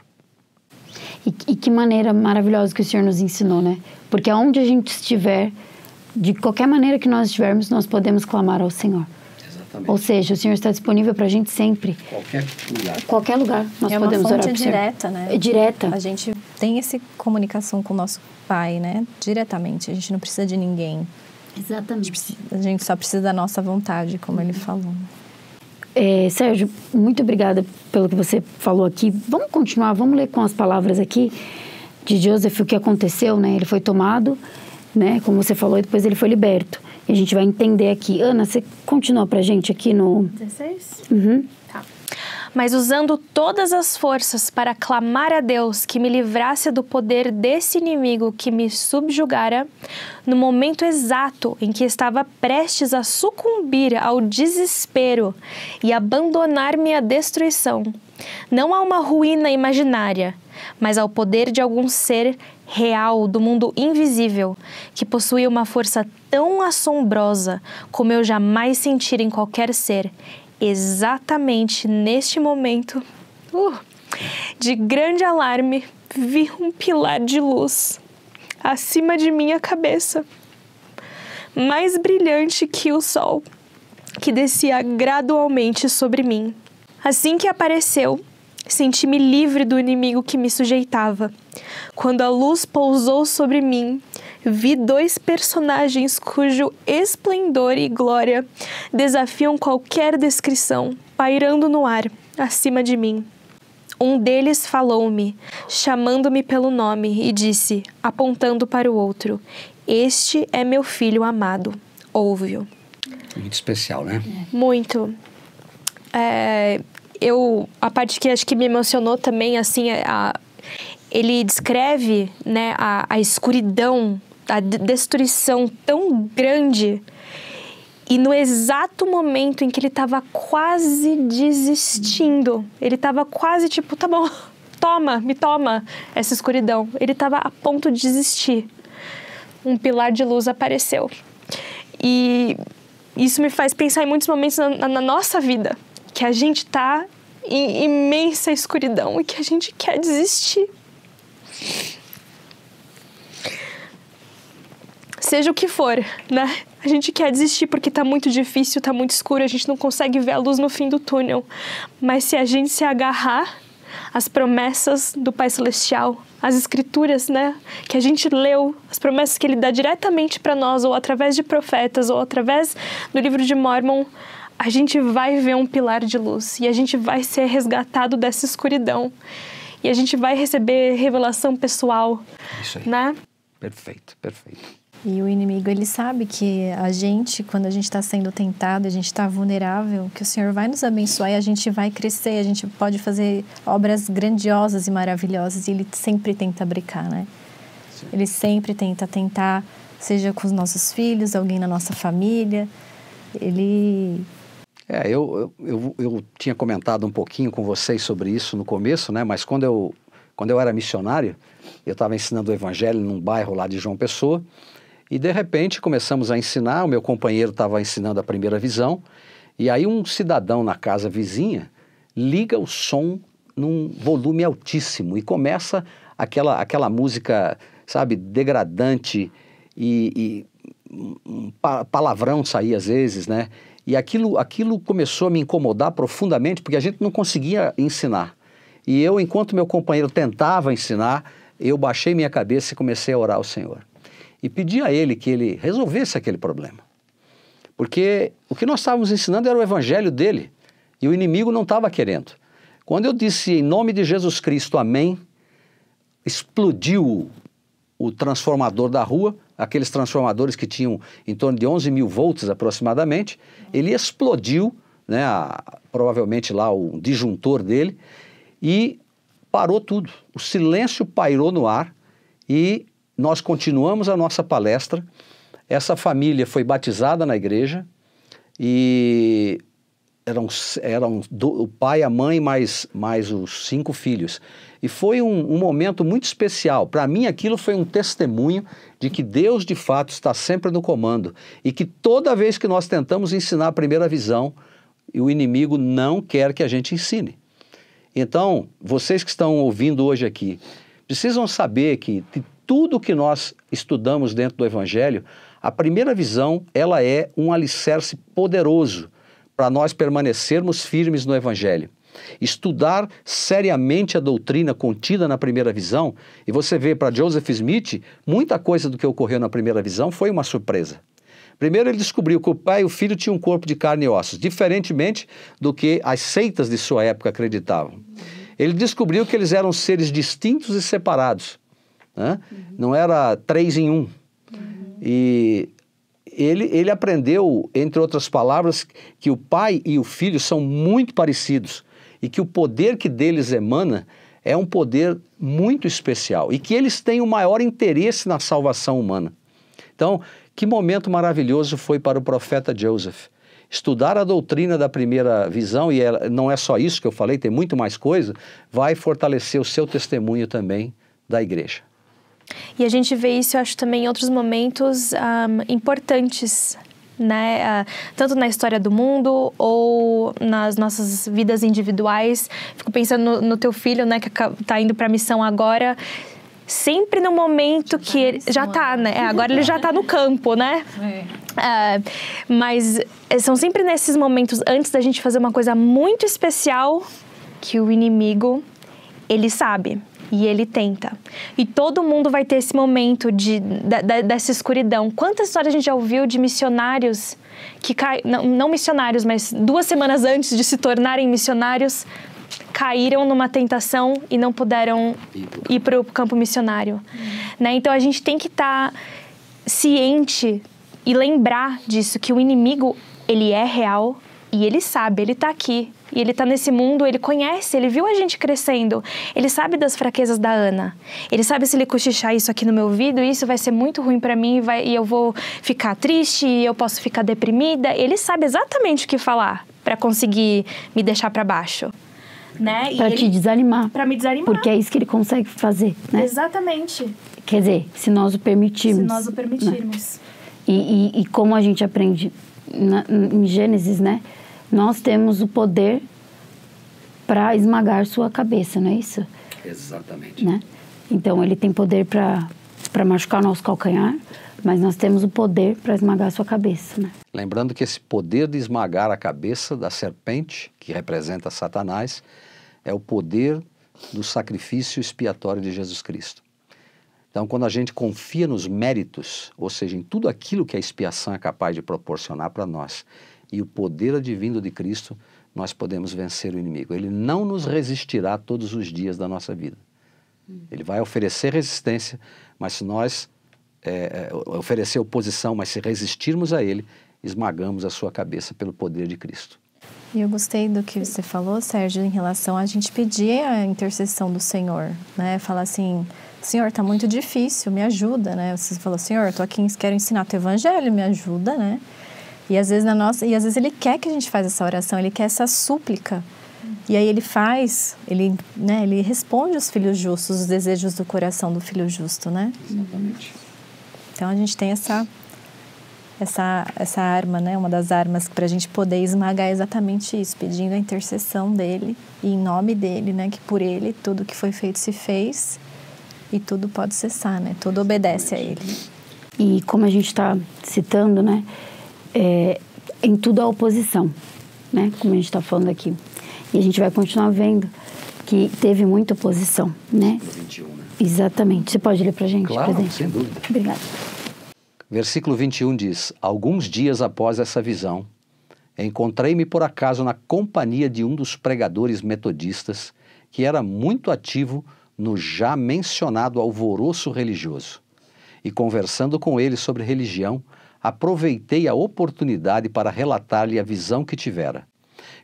E que maneira maravilhosa que o Senhor nos ensinou, né? Porque aonde a gente estiver, de qualquer maneira que nós estivermos, nós podemos clamar ao Senhor. Exatamente. Ou seja, o Senhor está disponível para a gente sempre. Qualquer lugar nós podemos orar para o Senhor. É uma fonte direta, né? É direta. A gente tem essa comunicação com o nosso Pai, né? Diretamente. A gente não precisa de ninguém. Exatamente. A gente só precisa da nossa vontade, como ele falou. Sérgio, muito obrigada pelo que você falou aqui. Vamos continuar, vamos ler com as palavras aqui de Joseph o que aconteceu, né? Ele foi tomado, né? Como você falou, e depois ele foi liberto. E a gente vai entender aqui. Ana, você continua pra gente aqui no... 16? Uhum. Tá. Mas usando todas as forças para clamar a Deus que me livrasse do poder desse inimigo que me subjugara, no momento exato em que estava prestes a sucumbir ao desespero e abandonar minha destruição, não a uma ruína imaginária, mas ao poder de algum ser real do mundo invisível, que possuía uma força tão assombrosa como eu jamais sentira em qualquer ser. Exatamente neste momento de grande alarme, vi um pilar de luz acima de minha cabeça, mais brilhante que o sol, que descia gradualmente sobre mim. Assim que apareceu, senti-me livre do inimigo que me sujeitava. Quando a luz pousou sobre mim, vi 2 personagens cujo esplendor e glória desafiam qualquer descrição, pairando no ar, acima de mim. Um deles falou-me, chamando-me pelo nome, e disse, apontando para o outro, este é meu filho amado, ouve-o. Muito especial, né? Muito. A parte que acho que me emocionou também, assim, ele descreve, né, a escuridão, a destruição tão grande, e no exato momento em que ele estava quase desistindo, ele estava quase tipo, tá bom, me toma essa escuridão. Ele estava a ponto de desistir. Um pilar de luz apareceu. E isso me faz pensar em muitos momentos na nossa vida, que a gente está em imensa escuridão e que a gente quer desistir. Seja o que for, né? A gente quer desistir porque tá muito difícil, tá muito escuro, a gente não consegue ver a luz no fim do túnel. Mas se a gente se agarrar às promessas do Pai Celestial, às escrituras, né? Que a gente leu, as promessas que Ele dá diretamente para nós, ou através de profetas, ou através do livro de Mórmon, a gente vai ver um pilar de luz e a gente vai ser resgatado dessa escuridão. E a gente vai receber revelação pessoal. Isso aí. Né? Perfeito, perfeito. E o inimigo, ele sabe que a gente, quando a gente está sendo tentado, a gente está vulnerável, que o Senhor vai nos abençoar e a gente vai crescer, a gente pode fazer obras grandiosas e maravilhosas. E Ele sempre tenta brincar, né? Sim. Ele sempre tenta tentar, seja com os nossos filhos, alguém na nossa família. Ele... Eu tinha comentado um pouquinho com vocês sobre isso no começo, né? Mas quando eu era missionário, eu estava ensinando o evangelho num bairro lá de João Pessoa, e de repente começamos a ensinar, o meu companheiro estava ensinando a primeira visão, e aí um cidadão na casa vizinha liga o som num volume altíssimo e começa aquela música, sabe, degradante e palavrão saía às vezes, né? E aquilo começou a me incomodar profundamente, porque a gente não conseguia ensinar. E eu, enquanto meu companheiro tentava ensinar, eu baixei minha cabeça e comecei a orar ao Senhor. E pedi a Ele que Ele resolvesse aquele problema. Porque o que nós estávamos ensinando era o evangelho dele, e o inimigo não estava querendo. Quando eu disse, em nome de Jesus Cristo, amém, explodiu o transformador da rua, aqueles transformadores que tinham em torno de 11 mil volts aproximadamente, ele explodiu, né, provavelmente lá o disjuntor dele, e parou tudo. O silêncio pairou no ar e nós continuamos a nossa palestra. Essa família foi batizada na igreja e eram o pai, a mãe, mais os 5 filhos. E foi um momento muito especial. Para mim, aquilo foi um testemunho de que Deus, de fato, está sempre no comando. E que toda vez que nós tentamos ensinar a primeira visão, o inimigo não quer que a gente ensine. Então, vocês que estão ouvindo hoje aqui, precisam saber que de tudo que nós estudamos dentro do Evangelho, a primeira visão, ela é um alicerce poderoso para nós permanecermos firmes no Evangelho. Estudar seriamente a doutrina contida na primeira visão, e você vê para Joseph Smith, muita coisa do que ocorreu na primeira visão foi uma surpresa. Primeiro ele descobriu que o pai e o filho tinham um corpo de carne e ossos, diferentemente do que as seitas de sua época acreditavam. Ele descobriu que eles eram seres distintos e separados, né? Não era 3 em 1. E ele aprendeu, entre outras palavras, que o pai e o filho são muito parecidos e que o poder que deles emana é um poder muito especial e que eles têm o maior interesse na salvação humana. Então, que momento maravilhoso foi para o profeta Joseph. Estudar a doutrina da primeira visão, e não é só isso que eu falei, tem muito mais coisa, vai fortalecer o seu testemunho também da igreja. E a gente vê isso, eu acho, também em outros momentos importantes, né? Tanto na história do mundo ou nas nossas vidas individuais. Fico pensando no teu filho, né, que está indo para a missão agora. Sempre no momento que ele já está, né? Agora ele já está no campo, né? Mas são sempre nesses momentos, antes da gente fazer uma coisa muito especial, que o inimigo, ele sabe e ele tenta. E todo mundo vai ter esse momento dessa escuridão. Quantas histórias a gente já ouviu de missionários que não missionários, mas 2 semanas antes de se tornarem missionários, caíram numa tentação e não puderam ir para o campo missionário. Né? Então, a gente tem que estar ciente e lembrar disso, que o inimigo, ele é real e ele sabe, ele está aqui. E ele está nesse mundo, ele conhece, ele viu a gente crescendo. Ele sabe das fraquezas da Ana. Ele sabe se ele cochichar isso aqui no meu ouvido, isso vai ser muito ruim para mim e eu vou ficar triste e eu posso ficar deprimida. Ele sabe exatamente o que falar para conseguir me deixar para baixo. Né? Para te desanimar. Para me desanimar. Porque é isso que ele consegue fazer, né? Exatamente. Quer dizer, se nós o permitirmos. Se nós o permitirmos. Né? E como a gente aprende em Gênesis, né? Nós temos o poder para esmagar sua cabeça, não é isso? Exatamente. Né? Então, ele tem poder para machucar o nosso calcanhar, mas nós temos o poder para esmagar sua cabeça, né? Lembrando que esse poder de esmagar a cabeça da serpente, que representa Satanás, é o poder do sacrifício expiatório de Jesus Cristo. Então, quando a gente confia nos méritos, ou seja, em tudo aquilo que a expiação é capaz de proporcionar para nós, e o poder advindo de Cristo, nós podemos vencer o inimigo. Ele não nos resistirá todos os dias da nossa vida. Ele vai oferecer resistência, mas se nós oferecer oposição, mas se resistirmos a ele, esmagamos a sua cabeça pelo poder de Cristo. E eu gostei do que você falou, Sérgio, em relação a gente pedir a intercessão do Senhor, né? Falar assim, Senhor, está muito difícil, me ajuda, né? Você falou, Senhor, estou aqui, quero ensinar teu evangelho, me ajuda, né? E às vezes ele quer que a gente faça essa oração, ele quer essa súplica. E aí ele faz, ele responde os filhos justos, os desejos do coração do filho justo, né? Exatamente. Então a gente tem essa arma, né? Uma das armas para a gente poder esmagar exatamente isso, pedindo a intercessão dele e em nome dele, né? Que por ele tudo que foi feito se fez e tudo pode cessar, né? Tudo obedece a ele. E como a gente está citando, né? Em tudo a oposição, né? Como a gente está falando aqui. E a gente vai continuar vendo que teve muita oposição, né? 21, né? Exatamente. Você pode ler para a gente, claro, presidente? Sem dúvida. Obrigada. Versículo 21 diz: Alguns dias após essa visão, encontrei-me por acaso na companhia de um dos pregadores metodistas que era muito ativo no já mencionado alvoroço religioso. E conversando com ele sobre religião, aproveitei a oportunidade para relatar-lhe a visão que tivera.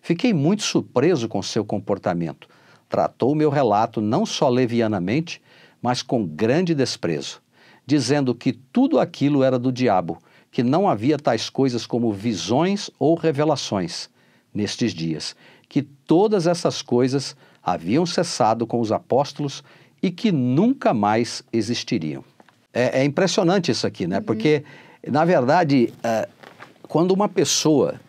Fiquei muito surpreso com seu comportamento. Tratou meu relato não só levianamente, mas com grande desprezo, dizendo que tudo aquilo era do diabo, que não havia tais coisas como visões ou revelações nestes dias, que todas essas coisas haviam cessado com os apóstolos e que nunca mais existiriam. É impressionante isso aqui, né? Porque, na verdade, quando uma pessoa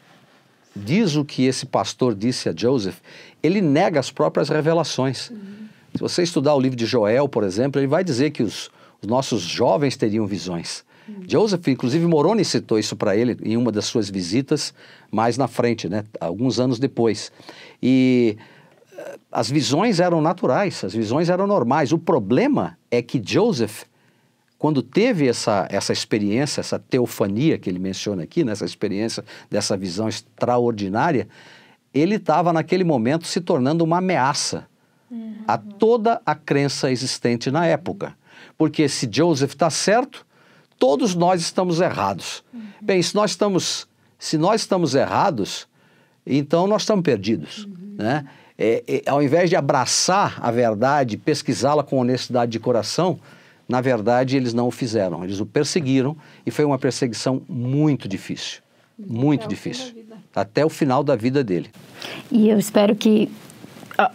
diz o que esse pastor disse a Joseph, ele nega as próprias revelações. Se você estudar o livro de Joel, por exemplo, ele vai dizer que os nossos jovens teriam visões. Joseph, inclusive, Moroni citou isso para ele em uma das suas visitas mais na frente, né? Alguns anos depois. E as visões eram naturais, as visões eram normais. O problema é que Joseph, quando teve essa experiência, essa teofania que ele menciona aqui, né, essa experiência dessa visão extraordinária, ele estava naquele momento se tornando uma ameaça a toda a crença existente na época. Porque se Joseph está certo, todos nós estamos errados. Bem, se nós estamos errados, então nós estamos perdidos, né? Ao invés de abraçar a verdade, pesquisá-la com honestidade de coração, na verdade eles não o fizeram, eles o perseguiram e foi uma perseguição muito difícil, muito difícil, até o final da vida dele. E eu espero que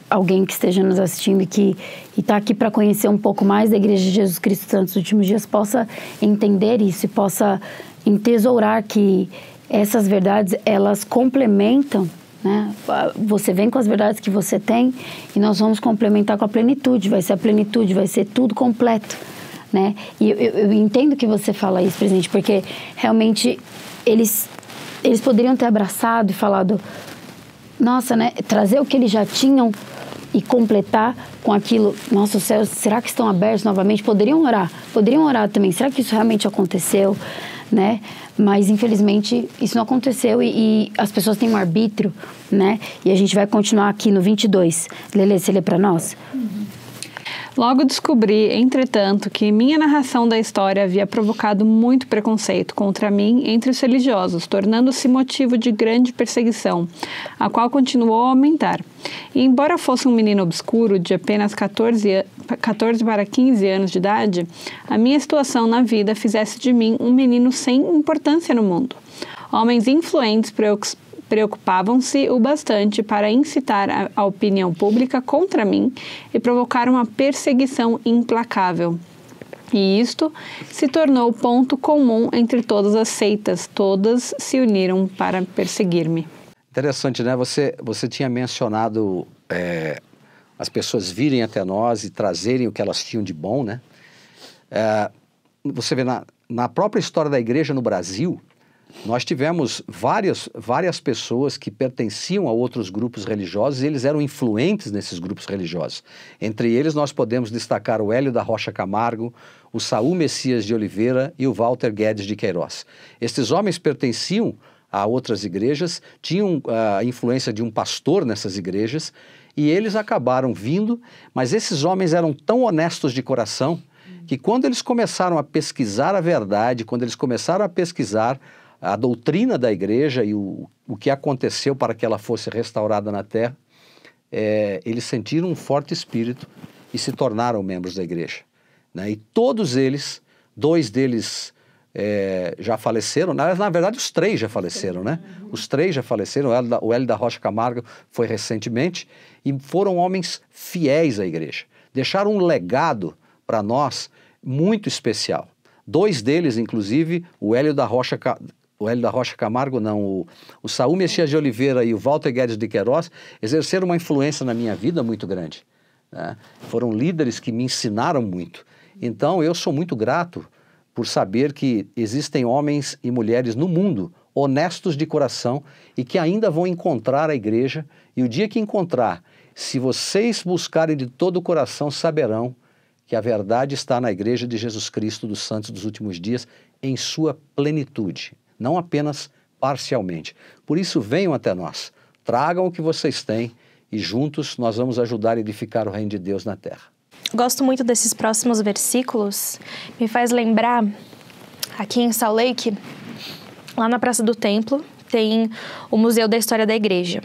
alguém que esteja nos assistindo e está aqui para conhecer um pouco mais da Igreja de Jesus Cristo Santos Últimos Dias possa entender isso e possa entesourar que essas verdades, elas complementam, né? Você vem com as verdades que você tem e nós vamos complementar com a plenitude. Vai ser a plenitude, vai ser tudo completo, né? E eu entendo que você fala isso, presidente, porque realmente eles poderiam ter abraçado e falado, nossa, né? Trazer o que eles já tinham e completar com aquilo. Nossa, os céus, será que estão abertos novamente? Poderiam orar também. Será que isso realmente aconteceu, né? Mas, infelizmente, isso não aconteceu e as pessoas têm um arbítrio, né? E a gente vai continuar aqui no 22. Lelê, você lê para nós? Logo descobri, entretanto, que minha narração da história havia provocado muito preconceito contra mim entre os religiosos, tornando-se motivo de grande perseguição, a qual continuou a aumentar. E embora fosse um menino obscuro, de apenas 14 para 15 anos de idade, a minha situação na vida fizesse de mim um menino sem importância no mundo. Homens influentes preocupavam-se o bastante para incitar a opinião pública contra mim e provocar uma perseguição implacável. E isto se tornou ponto comum entre todas as seitas. Todas se uniram para perseguir-me. Interessante, né? Você tinha mencionado as pessoas virem até nós e trazerem o que elas tinham de bom, né? Você vê, na própria história da igreja no Brasil, nós tivemos várias pessoas que pertenciam a outros grupos religiosos e eles eram influentes nesses grupos religiosos. Entre eles nós podemos destacar o Hélio da Rocha Camargo, o Saul Messias de Oliveira e o Walter Guedes de Queiroz. Estes homens pertenciam a outras igrejas, tinham a influência de um pastor nessas igrejas e eles acabaram vindo, mas esses homens eram tão honestos de coração que quando eles começaram a pesquisar a verdade, quando eles começaram a pesquisar a doutrina da igreja e o que aconteceu para que ela fosse restaurada na terra, eles sentiram um forte espírito e se tornaram membros da igreja, né? E todos eles, 2 deles já faleceram, na verdade os 3 já faleceram, né? Os 3 já faleceram, o Hélio da Rocha Camargo foi recentemente, e foram homens fiéis à igreja, deixaram um legado para nós muito especial. 2 deles, inclusive, o Hélio da Rocha Camargo, não, o Saul Messias de Oliveira e o Walter Guedes de Queiroz exerceram uma influência na minha vida muito grande, né? Foram líderes que me ensinaram muito. Então eu sou muito grato por saber que existem homens e mulheres no mundo honestos de coração e que ainda vão encontrar a igreja, e o dia que encontrar, se vocês buscarem de todo o coração, saberão que a verdade está na igreja de Jesus Cristo dos Santos dos Últimos Dias em sua plenitude, não apenas parcialmente. Por isso, venham até nós, tragam o que vocês têm e juntos nós vamos ajudar a edificar o reino de Deus na terra. Gosto muito desses próximos versículos, me faz lembrar, aqui em Salt Lake, lá na Praça do Templo, tem o Museu da História da Igreja.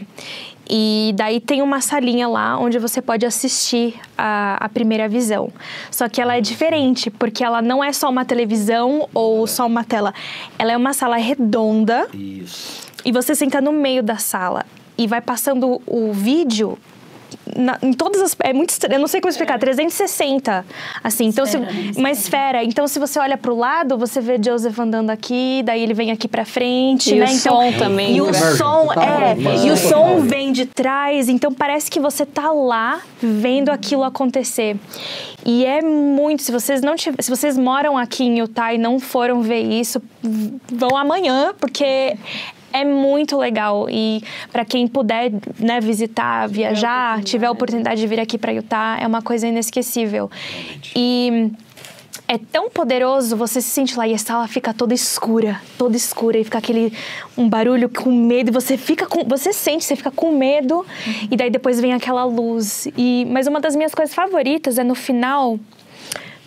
E daí tem uma salinha lá onde você pode assistir a primeira visão. Só que ela é diferente, porque ela não é só uma televisão ou só uma tela. Ela é uma sala redonda. Isso. E você senta no meio da sala e vai passando o vídeo em todas as... É muito estranho, eu não sei como explicar, 360, assim. Então, uma esfera. Então, se você olha pro lado, você vê Joseph andando aqui, daí ele vem aqui pra frente, e né? O som também. E o som, e o som vem de trás, então parece que você tá lá vendo aquilo acontecer. E é muito, se vocês moram aqui em Utah e não foram ver isso, vão amanhã, porque é muito legal. E para quem puder, né, visitar, viajar, tiver a oportunidade de vir aqui para Utah, é uma coisa inesquecível. E é tão poderoso, você se sente lá e a sala fica toda escura, e fica um barulho com medo, e você fica com medo, e daí depois vem aquela luz. Mas uma das minhas coisas favoritas é no final,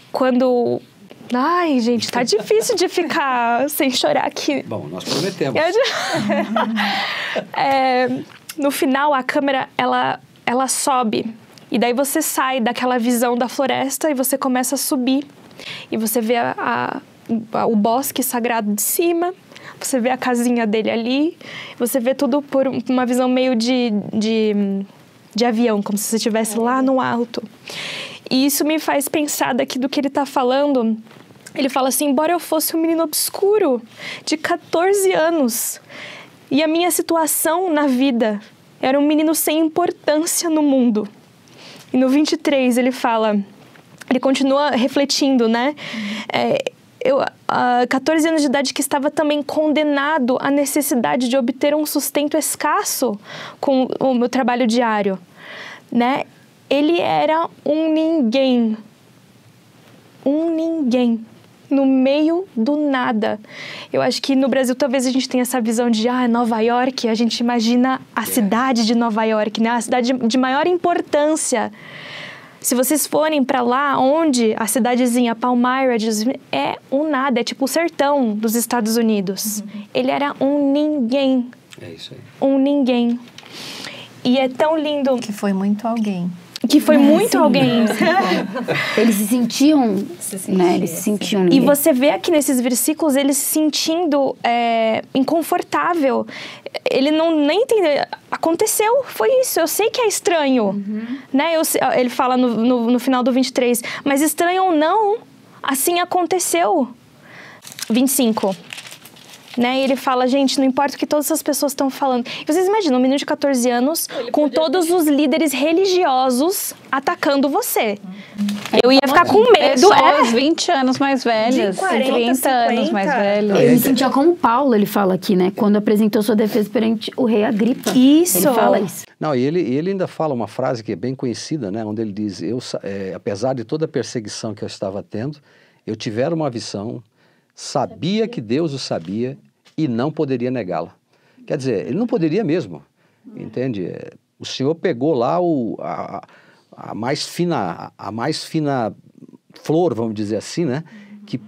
quando Ai, gente, tá difícil de ficar sem chorar aqui. Bom, nós prometemos. No final, a câmera, ela sobe. E daí você sai daquela visão da floresta e você começa a subir. E você vê o bosque sagrado de cima. Você vê a casinha dele ali. Você vê tudo por uma visão meio de avião, como se você estivesse lá no alto. E isso me faz pensar daqui do que ele está falando. Ele fala assim, embora eu fosse um menino obscuro, de 14 anos, e a minha situação na vida era um menino sem importância no mundo. E no 23 ele fala, ele continua refletindo, né? Eu, a 14 anos de idade, que estava também condenado à necessidade de obter um sustento escasso com o meu trabalho diário, né? Ele era um ninguém no meio do nada. Eu acho que no Brasil talvez a gente tenha essa visão de Nova York, a gente imagina a cidade de Nova York, né? A cidade de maior importância. Se vocês forem para lá, onde a cidadezinha Palmyra é um nada, é tipo o sertão dos Estados Unidos. Ele era um ninguém. É isso aí. Um ninguém. E é tão lindo. Que foi muito alguém. Que foi muito alguém. Eles se sentiam, né? Eles se sentiam. E você vê aqui nesses versículos ele se sentindo inconfortável. Ele não nem entendeu. Aconteceu, foi isso. Eu sei que é estranho. Né? Ele fala no final do 23. Mas estranho ou não, assim aconteceu. 25. Né? E ele fala, gente, não importa o que todas essas pessoas estão falando. E vocês imaginam, um menino de 14 anos com todos os líderes religiosos atacando você. Eu ia ficar com medo. Pessoas 20 anos mais velhas, De 40, 30 anos mais 50. velhos. Ele se sentia como Paulo, ele fala aqui, né? Quando apresentou sua defesa perante o rei Agripa. Isso. Ele fala isso. Não, e ele ainda fala uma frase que é bem conhecida, né? Onde ele diz, apesar de toda a perseguição que eu estava tendo, eu tivera uma visão, sabia que Deus o sabia e não poderia negá-la. Quer dizer, ele não poderia mesmo, entende? O Senhor pegou lá a mais fina flor, vamos dizer assim, né?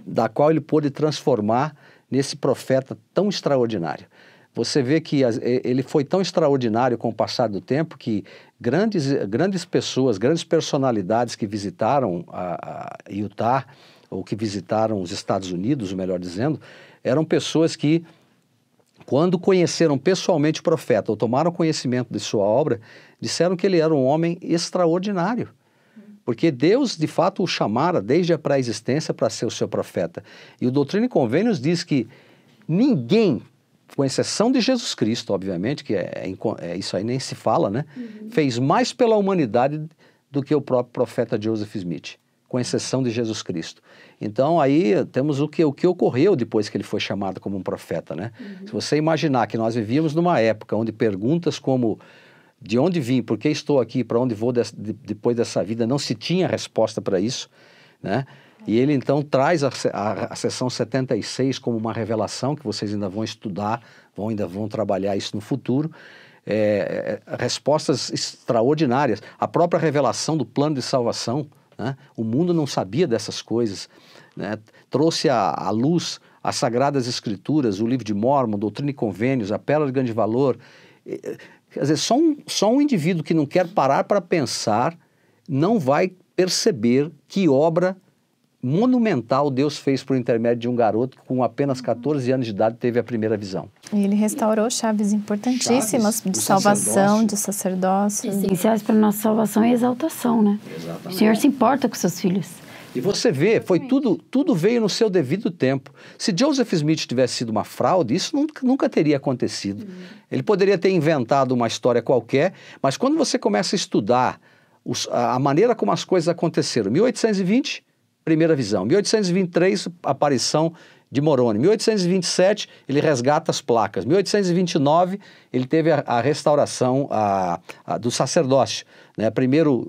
Da qual ele pôde transformar nesse profeta tão extraordinário. Você vê que ele foi tão extraordinário com o passar do tempo que grandes pessoas, grandes personalidades que visitaram a Utah, ou que visitaram os Estados Unidos, melhor dizendo, eram pessoas que, quando conheceram pessoalmente o profeta, ou tomaram conhecimento de sua obra, disseram que ele era um homem extraordinário. Porque Deus, de fato, o chamara desde a pré-existência para ser o seu profeta. E o Doutrina e Convênios diz que ninguém, com exceção de Jesus Cristo, obviamente, que isso aí nem se fala, né? Fez mais pela humanidade do que o próprio profeta Joseph Smith, com exceção de Jesus Cristo. Então, aí temos o que ocorreu depois que ele foi chamado como um profeta, né? Se você imaginar que nós vivíamos numa época onde perguntas como de onde vim, por que estou aqui, para onde vou depois dessa vida, não se tinha resposta para isso, né? E ele então traz a seção 76 como uma revelação que vocês ainda vão estudar, ainda vão trabalhar isso no futuro, respostas extraordinárias, a própria revelação do plano de salvação, né? O mundo não sabia dessas coisas, né? Trouxe à luz as Sagradas Escrituras, o Livro de Mórmon, Doutrina e Convênios, a Pérola de Grande Valor. Quer dizer, só um indivíduo que não quer parar para pensar não vai perceber que obra monumental Deus fez por intermédio de um garoto que com apenas 14 anos de idade teve a primeira visão. E ele restaurou chaves importantíssimas de salvação, de sacerdócio. Essenciais para a nossa salvação e exaltação, né? Exatamente. O Senhor se importa com seus filhos. E você vê, foi tudo veio no seu devido tempo. Se Joseph Smith tivesse sido uma fraude, isso nunca teria acontecido. Ele poderia ter inventado uma história qualquer, mas quando você começa a estudar a maneira como as coisas aconteceram, 1820, primeira visão, 1823, aparição de Moroni, 1827, ele resgata as placas, 1829, ele teve a restauração do sacerdócio, né? Primeiro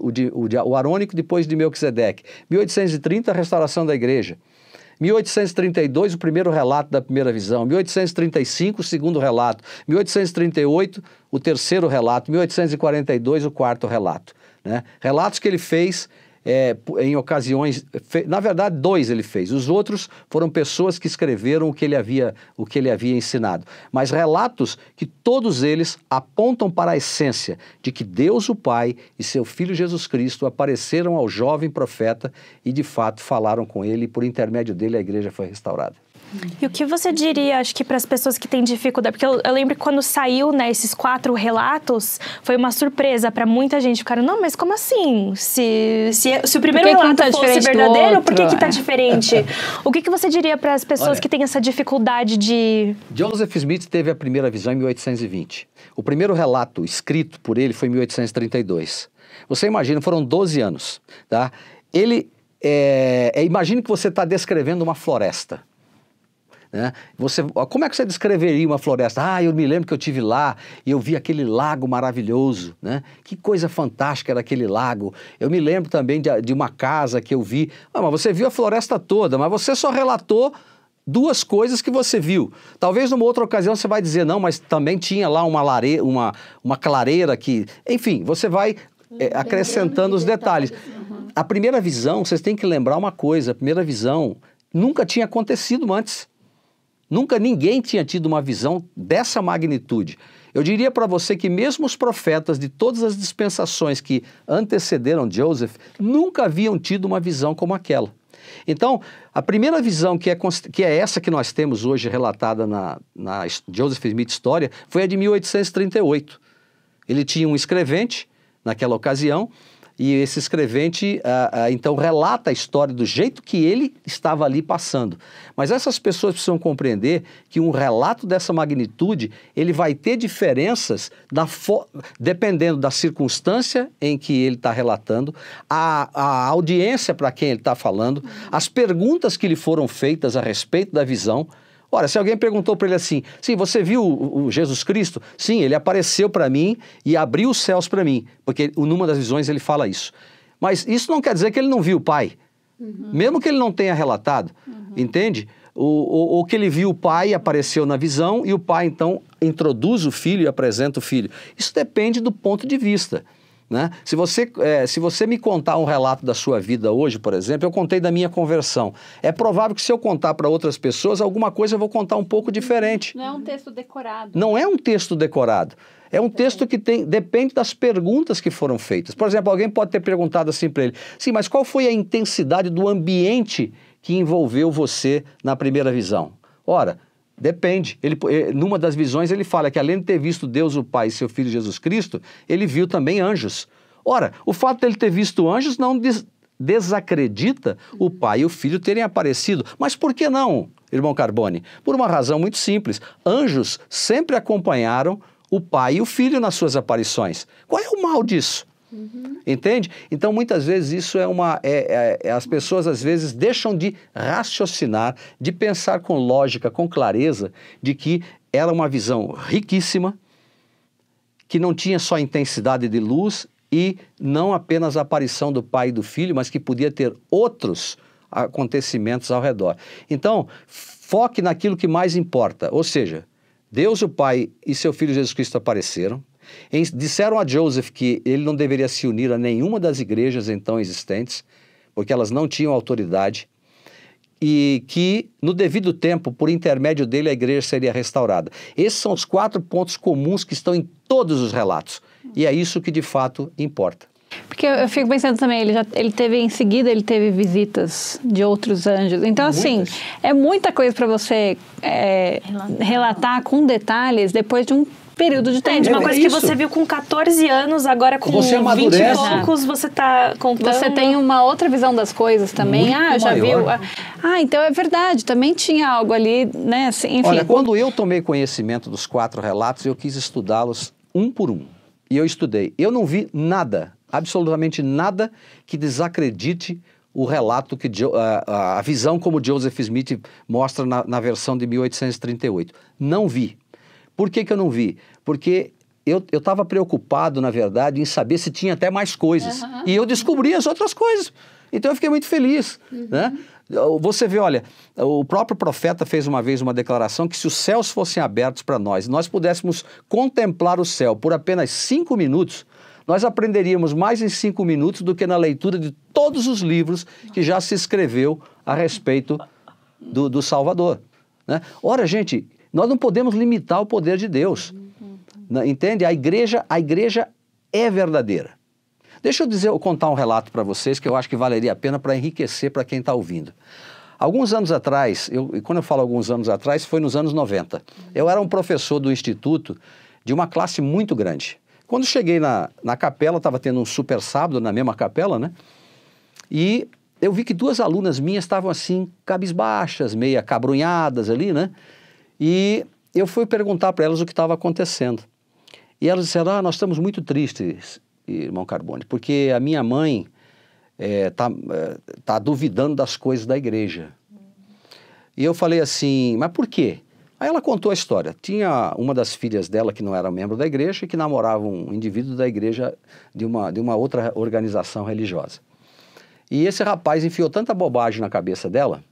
o arônico, depois de Melquisedeque, 1830, a restauração da igreja, 1832, o primeiro relato da primeira visão, 1835, o segundo relato, 1838, o terceiro relato, 1842, o quarto relato, né? Relatos que ele fez em ocasiões... Na verdade, 2 ele fez. Os outros foram pessoas que escreveram o que ele havia ensinado. Mas relatos que todos eles apontam para a essência de que Deus o Pai e seu Filho Jesus Cristo apareceram ao jovem profeta e, de fato, falaram com ele e, por intermédio dele, a igreja foi restaurada. E o que você diria, acho que para as pessoas que têm dificuldade, porque eu lembro que quando saiu, né, esses 4 relatos, foi uma surpresa para muita gente. Ficaram, não, mas como assim? Se o primeiro relato fosse verdadeiro, por que está diferente? O que você diria para as pessoas que têm essa dificuldade de... Joseph Smith teve a primeira visão em 1820. O primeiro relato escrito por ele foi em 1832. Você imagina, foram 12 anos, tá? Imagine que você está descrevendo uma floresta. Né? Como é que você descreveria uma floresta? Eu me lembro que eu estive lá e eu vi aquele lago maravilhoso, né? Que coisa fantástica era aquele lago. Eu me lembro também de uma casa que eu vi. Mas você viu a floresta toda, mas você só relatou 2 coisas que você viu. Talvez numa outra ocasião você vai dizer, não, mas também tinha lá uma clareira que... Enfim, você vai acrescentando os detalhes. A primeira visão, vocês têm que lembrar uma coisa, a primeira visão nunca tinha acontecido antes. Nunca ninguém tinha tido uma visão dessa magnitude. Eu diria para você que mesmo os profetas de todas as dispensações que antecederam Joseph nunca haviam tido uma visão como aquela. Então, a primeira visão que é essa que nós temos hoje relatada na Joseph Smith História foi a de 1838. Ele tinha um escrevente naquela ocasião e esse escrevente, então, relata a história do jeito que ele estava ali passando. Mas essas pessoas precisam compreender que um relato dessa magnitude, ele vai ter diferenças dependendo da circunstância em que ele está relatando, a audiência para quem ele está falando, as perguntas que lhe foram feitas a respeito da visão. Ora, se alguém perguntou para ele assim, sim, você viu o Jesus Cristo? Sim, ele apareceu para mim e abriu os céus para mim, porque numa das visões ele fala isso. Mas isso não quer dizer que ele não viu o Pai, mesmo que ele não tenha relatado, entende? Ou que ele viu o Pai, apareceu na visão e o Pai então introduz o Filho e apresenta o Filho. Isso depende do ponto de vista. Né? Se você me contar um relato da sua vida hoje, por exemplo, eu contei da minha conversão. É provável que se eu contar para outras pessoas, alguma coisa eu vou contar um pouco diferente. Não é um texto decorado. Não é um texto decorado. É um texto que depende das perguntas que foram feitas. Por exemplo, alguém pode ter perguntado assim para ele, sim, mas qual foi a intensidade do ambiente que envolveu você na primeira visão? Ora, depende. Numa das visões ele fala que além de ter visto Deus o Pai e seu Filho Jesus Cristo, ele viu também anjos. Ora, o fato de ele ter visto anjos não desacredita o Pai e o Filho terem aparecido. Mas por que não, irmão Carbone? Por uma razão muito simples. Anjos sempre acompanharam o Pai e o Filho nas suas aparições. Qual é o mal disso? Entende? Então, muitas vezes, isso as pessoas, às vezes, deixam de raciocinar, de pensar com lógica, com clareza, de que era uma visão riquíssima, que não tinha só intensidade de luz e não apenas a aparição do Pai e do Filho, mas que podia ter outros acontecimentos ao redor. Então, foque naquilo que mais importa, ou seja, Deus o Pai e seu Filho Jesus Cristo apareceram, disseram a Joseph que ele não deveria se unir a nenhuma das igrejas então existentes, porque elas não tinham autoridade, e que no devido tempo, por intermédio dele, a igreja seria restaurada. Esses são os 4 pontos comuns que estão em todos os relatos, e é isso que de fato importa. Porque eu fico pensando também, em seguida ele teve visitas de outros anjos. Então, assim, é muita coisa para você relatar com detalhes depois de um período de tempo. Uma coisa que você viu com 14 anos, agora com 20 e poucos, você está contando. Você tem uma outra visão das coisas também. Muito já maior. viu. Então é verdade, também tinha algo ali, né? Assim, enfim. Olha, quando eu tomei conhecimento dos 4 relatos, eu quis estudá-los um por um. E eu estudei. Eu não vi nada, absolutamente nada, que desacredite o relato, a visão como Joseph Smith mostra na versão de 1838. Não vi. Por que eu não vi? Porque eu estava preocupado, na verdade, em saber se tinha até mais coisas. E eu descobri as outras coisas. Então eu fiquei muito feliz. Né? Você vê, olha, o próprio profeta fez uma vez uma declaração que se os céus fossem abertos para nós, nós pudéssemos contemplar o céu por apenas 5 minutos, nós aprenderíamos mais em 5 minutos do que na leitura de todos os livros que já se escreveu a respeito do Salvador, né? Ora, gente, nós não podemos limitar o poder de Deus, entende? A igreja é verdadeira. Deixa eu contar um relato para vocês que eu acho que valeria a pena para enriquecer para quem está ouvindo. Alguns anos atrás, e quando eu falo alguns anos atrás, foi nos anos 90. Eu era um professor do instituto de uma classe muito grande. Quando cheguei na capela, estava tendo um super sábado na mesma capela, né? E eu vi que 2 alunas minhas estavam assim, cabisbaixas, meio acabrunhadas ali, né? E eu fui perguntar para elas o que estava acontecendo. E elas disseram, nós estamos muito tristes, irmão Carbone, porque a minha mãe tá duvidando das coisas da igreja. E eu falei assim, mas por quê? Aí ela contou a história. Tinha uma das filhas dela que não era membro da igreja e que namorava um indivíduo da igreja de uma outra organização religiosa. E esse rapaz enfiou tanta bobagem na cabeça dela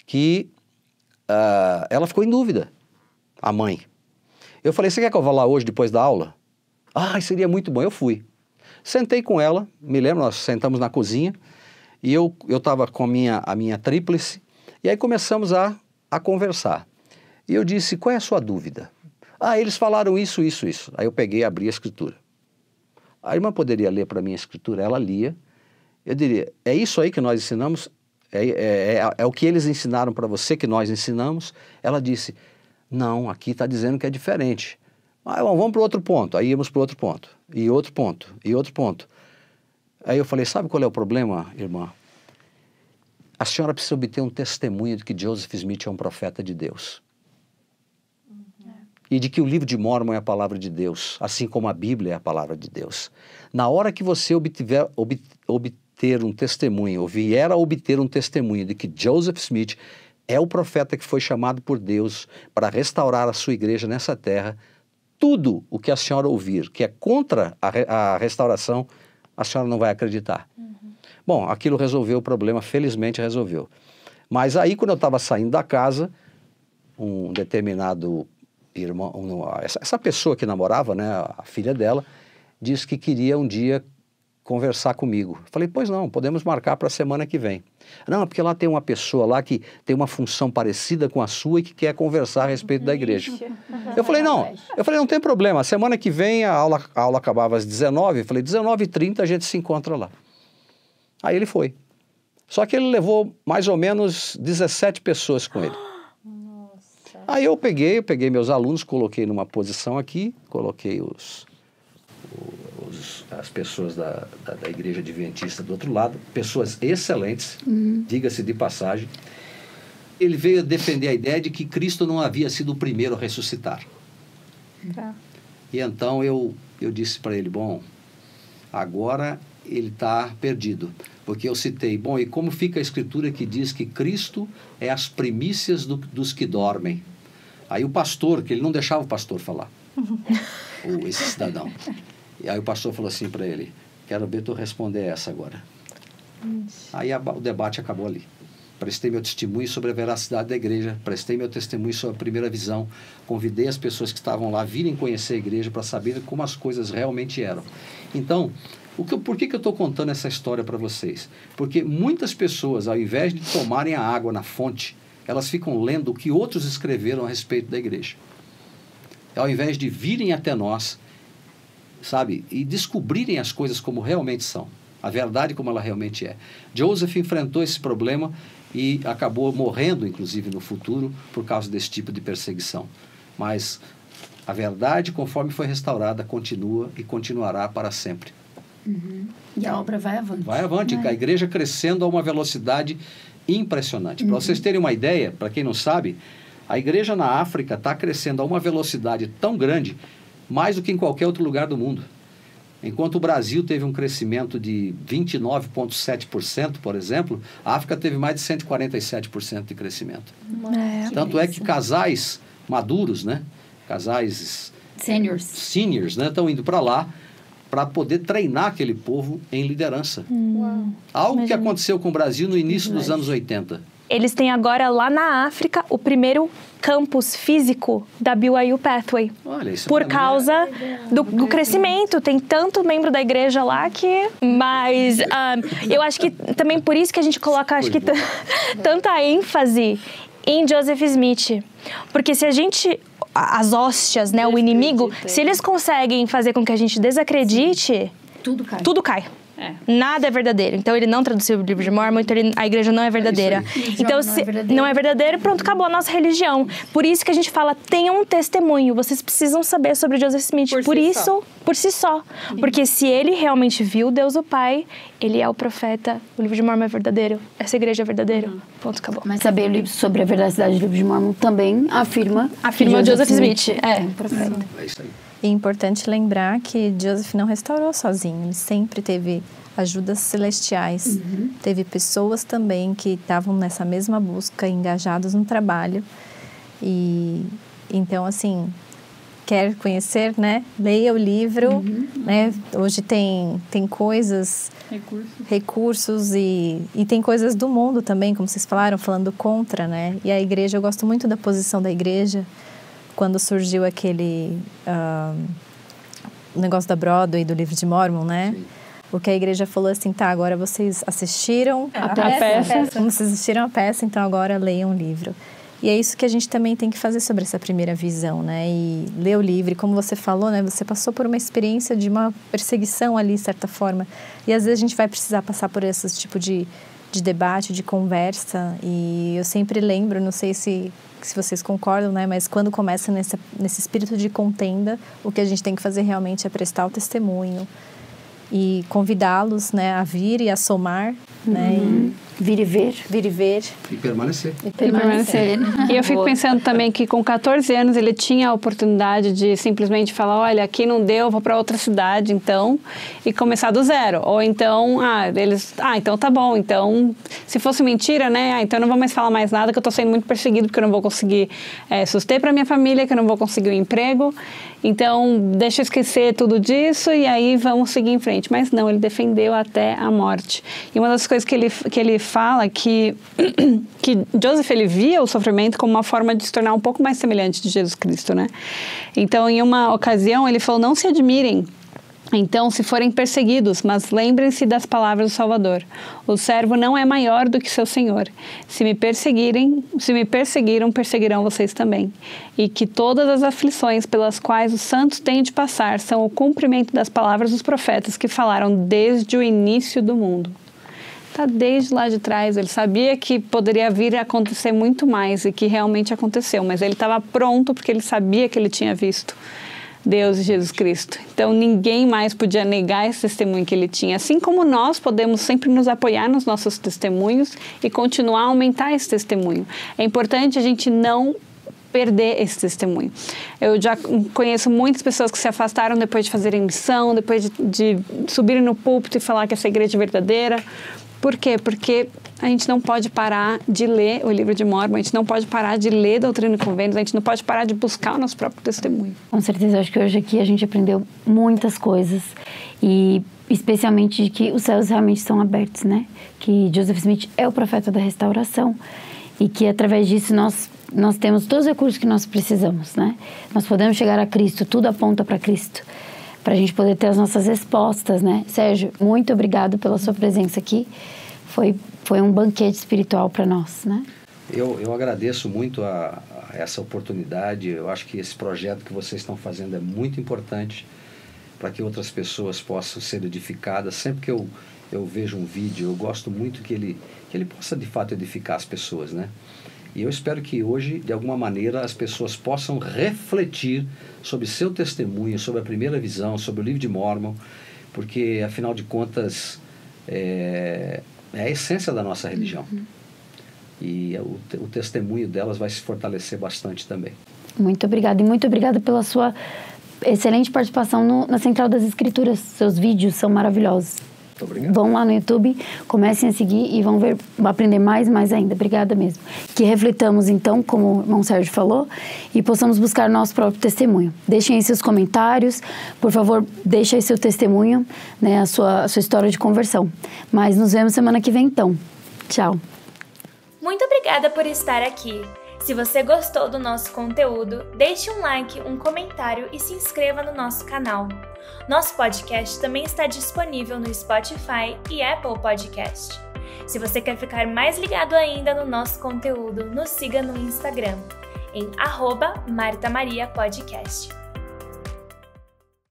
que ela ficou em dúvida, a mãe. Eu falei, você quer que eu vá lá hoje depois da aula? Seria muito bom. Eu fui. Sentei com ela, me lembro, nós sentamos na cozinha e eu estava com a minha tríplice e aí começamos a conversar. E eu disse, qual é a sua dúvida? Eles falaram isso. Aí eu peguei e abri a escritura. A irmã poderia ler para mim a escritura? Ela lia. Eu diria, é isso aí que nós ensinamos? É o que eles ensinaram para você que nós ensinamos? Ela disse, não, aqui está dizendo que é diferente. Vamos para o outro ponto. Aí íamos para o outro ponto. E outro ponto. E outro ponto. Aí eu falei, sabe qual é o problema, irmã? A senhora precisa obter um testemunho de que Joseph Smith é um profeta de Deus. E de que o livro de Mórmon é a palavra de Deus, assim como a Bíblia é a palavra de Deus. Na hora que você obter um testemunho, ou vier a obter um testemunho de que Joseph Smith é o profeta que foi chamado por Deus para restaurar a sua igreja nessa terra, tudo o que a senhora ouvir que é contra a restauração, a senhora não vai acreditar. Bom, aquilo resolveu o problema, felizmente resolveu. Mas aí, quando eu estava saindo da casa, um determinado irmão, essa pessoa que namorava, né, a filha dela, disse que queria um dia conversar comigo. Falei, pois não, podemos marcar para a semana que vem. Não, porque lá tem uma pessoa lá que tem uma função parecida com a sua e que quer conversar a respeito da igreja. Eu falei, não tem problema, a semana que vem a aula acabava às 19h, eu falei, 19h30 a gente se encontra lá. Aí ele foi. Só que ele levou mais ou menos 17 pessoas com ele. Nossa. Aí eu peguei meus alunos, coloquei numa posição aqui, coloquei as pessoas da igreja adventista do outro lado, pessoas excelentes, diga-se de passagem. Ele veio defender a ideia de que Cristo não havia sido o primeiro a ressuscitar. Tá. E então eu disse para ele, bom, agora ele está perdido, porque eu citei, bom, e como fica a escritura que diz que Cristo é as primícias dos que dormem? Aí o pastor, que ele não deixava o pastor falar, ou esse cidadão. E aí o pastor falou assim para ele, quero ver tu responder essa agora. Aí o debate acabou ali. Prestei meu testemunho sobre a veracidade da igreja, prestei meu testemunho sobre a primeira visão, convidei as pessoas que estavam lá a virem conhecer a igreja para saber como as coisas realmente eram. Então, por que eu estou contando essa história para vocês? Porque muitas pessoas, ao invés de tomarem a água na fonte, elas ficam lendo o que outros escreveram a respeito da igreja. Ao invés de virem até nós, sabe, e descobrirem as coisas como realmente são, a verdade como ela realmente é. Joseph enfrentou esse problema e acabou morrendo, inclusive, no futuro, por causa desse tipo de perseguição. Mas a verdade, conforme foi restaurada, continua e continuará para sempre. E a obra vai avante. Vai avante, a igreja crescendo a uma velocidade impressionante. Para vocês terem uma ideia, para quem não sabe, a igreja na África está crescendo a uma velocidade tão grande, mais do que em qualquer outro lugar do mundo. Enquanto o Brasil teve um crescimento de 29,7%, por exemplo, a África teve mais de 147% de crescimento. Tanto é que casais maduros, né? Casais seniors, né? Estão indo para lá para poder treinar aquele povo em liderança. Algo que aconteceu com o Brasil no início dos anos 80. Eles têm agora lá na África o primeiro campus físico da BYU Pathway. Olha, isso por causa do crescimento. Tem tanto membro da igreja lá que... Mas eu acho que também por isso que a gente coloca, acho que tanta ênfase em Joseph Smith. Porque se a gente... As hóstias, né? O inimigo, se eles conseguem fazer com que a gente desacredite... Tudo cai. Nada é verdadeiro. Então, ele não traduziu o livro de Mormon, então a igreja não é verdadeira. Então, se não é verdadeiro, pronto, acabou a nossa religião. Por isso que a gente fala, tenham um testemunho. Vocês precisam saber sobre Joseph Smith. Por si só. Porque se ele realmente viu Deus o Pai, ele é o profeta. O livro de Mormon é verdadeiro. Essa igreja é verdadeira. Ponto, acabou. Mas saber sobre a veracidade do livro de Mormon também afirma o Joseph Smith. É profeta. É isso aí. E é importante lembrar que Joseph não restaurou sozinho, ele sempre teve ajudas celestiais. Teve pessoas também que estavam nessa mesma busca, engajados no trabalho. E então, assim, quer conhecer, né? Leia o livro, né? Hoje tem coisas, recursos e tem coisas do mundo também, como vocês falaram, falando contra, né? E a igreja, eu gosto muito da posição da igreja, quando surgiu aquele negócio da Broadway, do livro de Mormon, né? Sim. Porque a igreja falou assim, tá, agora vocês assistiram a peça. Vocês assistiram a peça, então agora leiam o livro. E é isso que a gente também tem que fazer sobre essa primeira visão, né? E ler o livro, e como você falou, né? Você passou por uma experiência de uma perseguição ali, de certa forma. E às vezes a gente vai precisar passar por esse tipo de debate, de conversa. E eu sempre lembro, não sei se vocês concordam, né? Mas quando começa nesse espírito de contenda, o que a gente tem que fazer realmente é prestar o testemunho e convidá-los, né, a vir e a somar, né? Vir e ver. E permanecer. E eu fico pensando também que com 14 anos ele tinha a oportunidade de simplesmente falar, olha, aqui não deu, vou para outra cidade, então, e começar do zero. Ou então, então tá bom, então, se fosse mentira, né, então eu não vou mais falar mais nada, que eu tô sendo muito perseguido, porque eu não vou conseguir suster para minha família, que eu não vou conseguir um emprego, então deixa eu esquecer tudo disso e aí vamos seguir em frente. Mas não, ele defendeu até a morte. E uma das coisas que ele fala que Joseph, ele via o sofrimento como uma forma de se tornar um pouco mais semelhante de Jesus Cristo, né? Então, em uma ocasião, ele falou, não se admirem, então, se forem perseguidos, mas lembrem-se das palavras do Salvador. O servo não é maior do que seu Senhor. Se me perseguiram, perseguirão vocês também. E que todas as aflições pelas quais os santos têm de passar são o cumprimento das palavras dos profetas que falaram desde o início do mundo. Está desde lá de trás, ele sabia que poderia vir a acontecer muito mais e que realmente aconteceu, mas ele estava pronto porque ele sabia que ele tinha visto Deus e Jesus Cristo. Então, ninguém mais podia negar esse testemunho que ele tinha. Assim como nós podemos sempre nos apoiar nos nossos testemunhos e continuar a aumentar esse testemunho. É importante a gente não perder esse testemunho. Eu já conheço muitas pessoas que se afastaram depois de fazerem missão, depois de subirem no púlpito e falar que essa igreja é verdadeira. Por quê? Porque a gente não pode parar de ler o livro de Mormon, a gente não pode parar de ler Doutrina e Convênios, a gente não pode parar de buscar o nosso próprio testemunho. Com certeza, acho que hoje aqui a gente aprendeu muitas coisas e especialmente de que os céus realmente estão abertos, né? Que Joseph Smith é o profeta da restauração e que através disso nós temos todos os recursos que nós precisamos, né? Nós podemos chegar a Cristo, tudo aponta para Cristo, para a gente poder ter as nossas respostas, né? Sérgio, muito obrigado pela sua presença aqui. Foi um banquete espiritual para nós, né? Eu agradeço muito a essa oportunidade. Eu acho que esse projeto que vocês estão fazendo é muito importante para que outras pessoas possam ser edificadas. Sempre que eu vejo um vídeo, eu gosto muito que ele possa, de fato, edificar as pessoas, né? E eu espero que hoje, de alguma maneira, as pessoas possam refletir sobre seu testemunho, sobre a primeira visão, sobre o livro de Mormon, porque, afinal de contas, é a essência da nossa religião. E o testemunho delas vai se fortalecer bastante também. Muito obrigada. E muito obrigada pela sua excelente participação na Central das Escrituras. Seus vídeos são maravilhosos. Muito obrigado. Vão lá no YouTube, comecem a seguir e vão aprender mais ainda. Obrigada mesmo. Que reflitamos, então, como o irmão Sérgio falou, e possamos buscar nosso próprio testemunho. Deixem aí seus comentários. Por favor, deixem aí seu testemunho, né, a sua história de conversão. Mas nos vemos semana que vem, então. Tchau. Muito obrigada por estar aqui. Se você gostou do nosso conteúdo, deixe um like, um comentário e se inscreva no nosso canal. Nosso podcast também está disponível no Spotify e Apple Podcast. Se você quer ficar mais ligado ainda no nosso conteúdo, nos siga no Instagram, em @MartaMariaPodcast.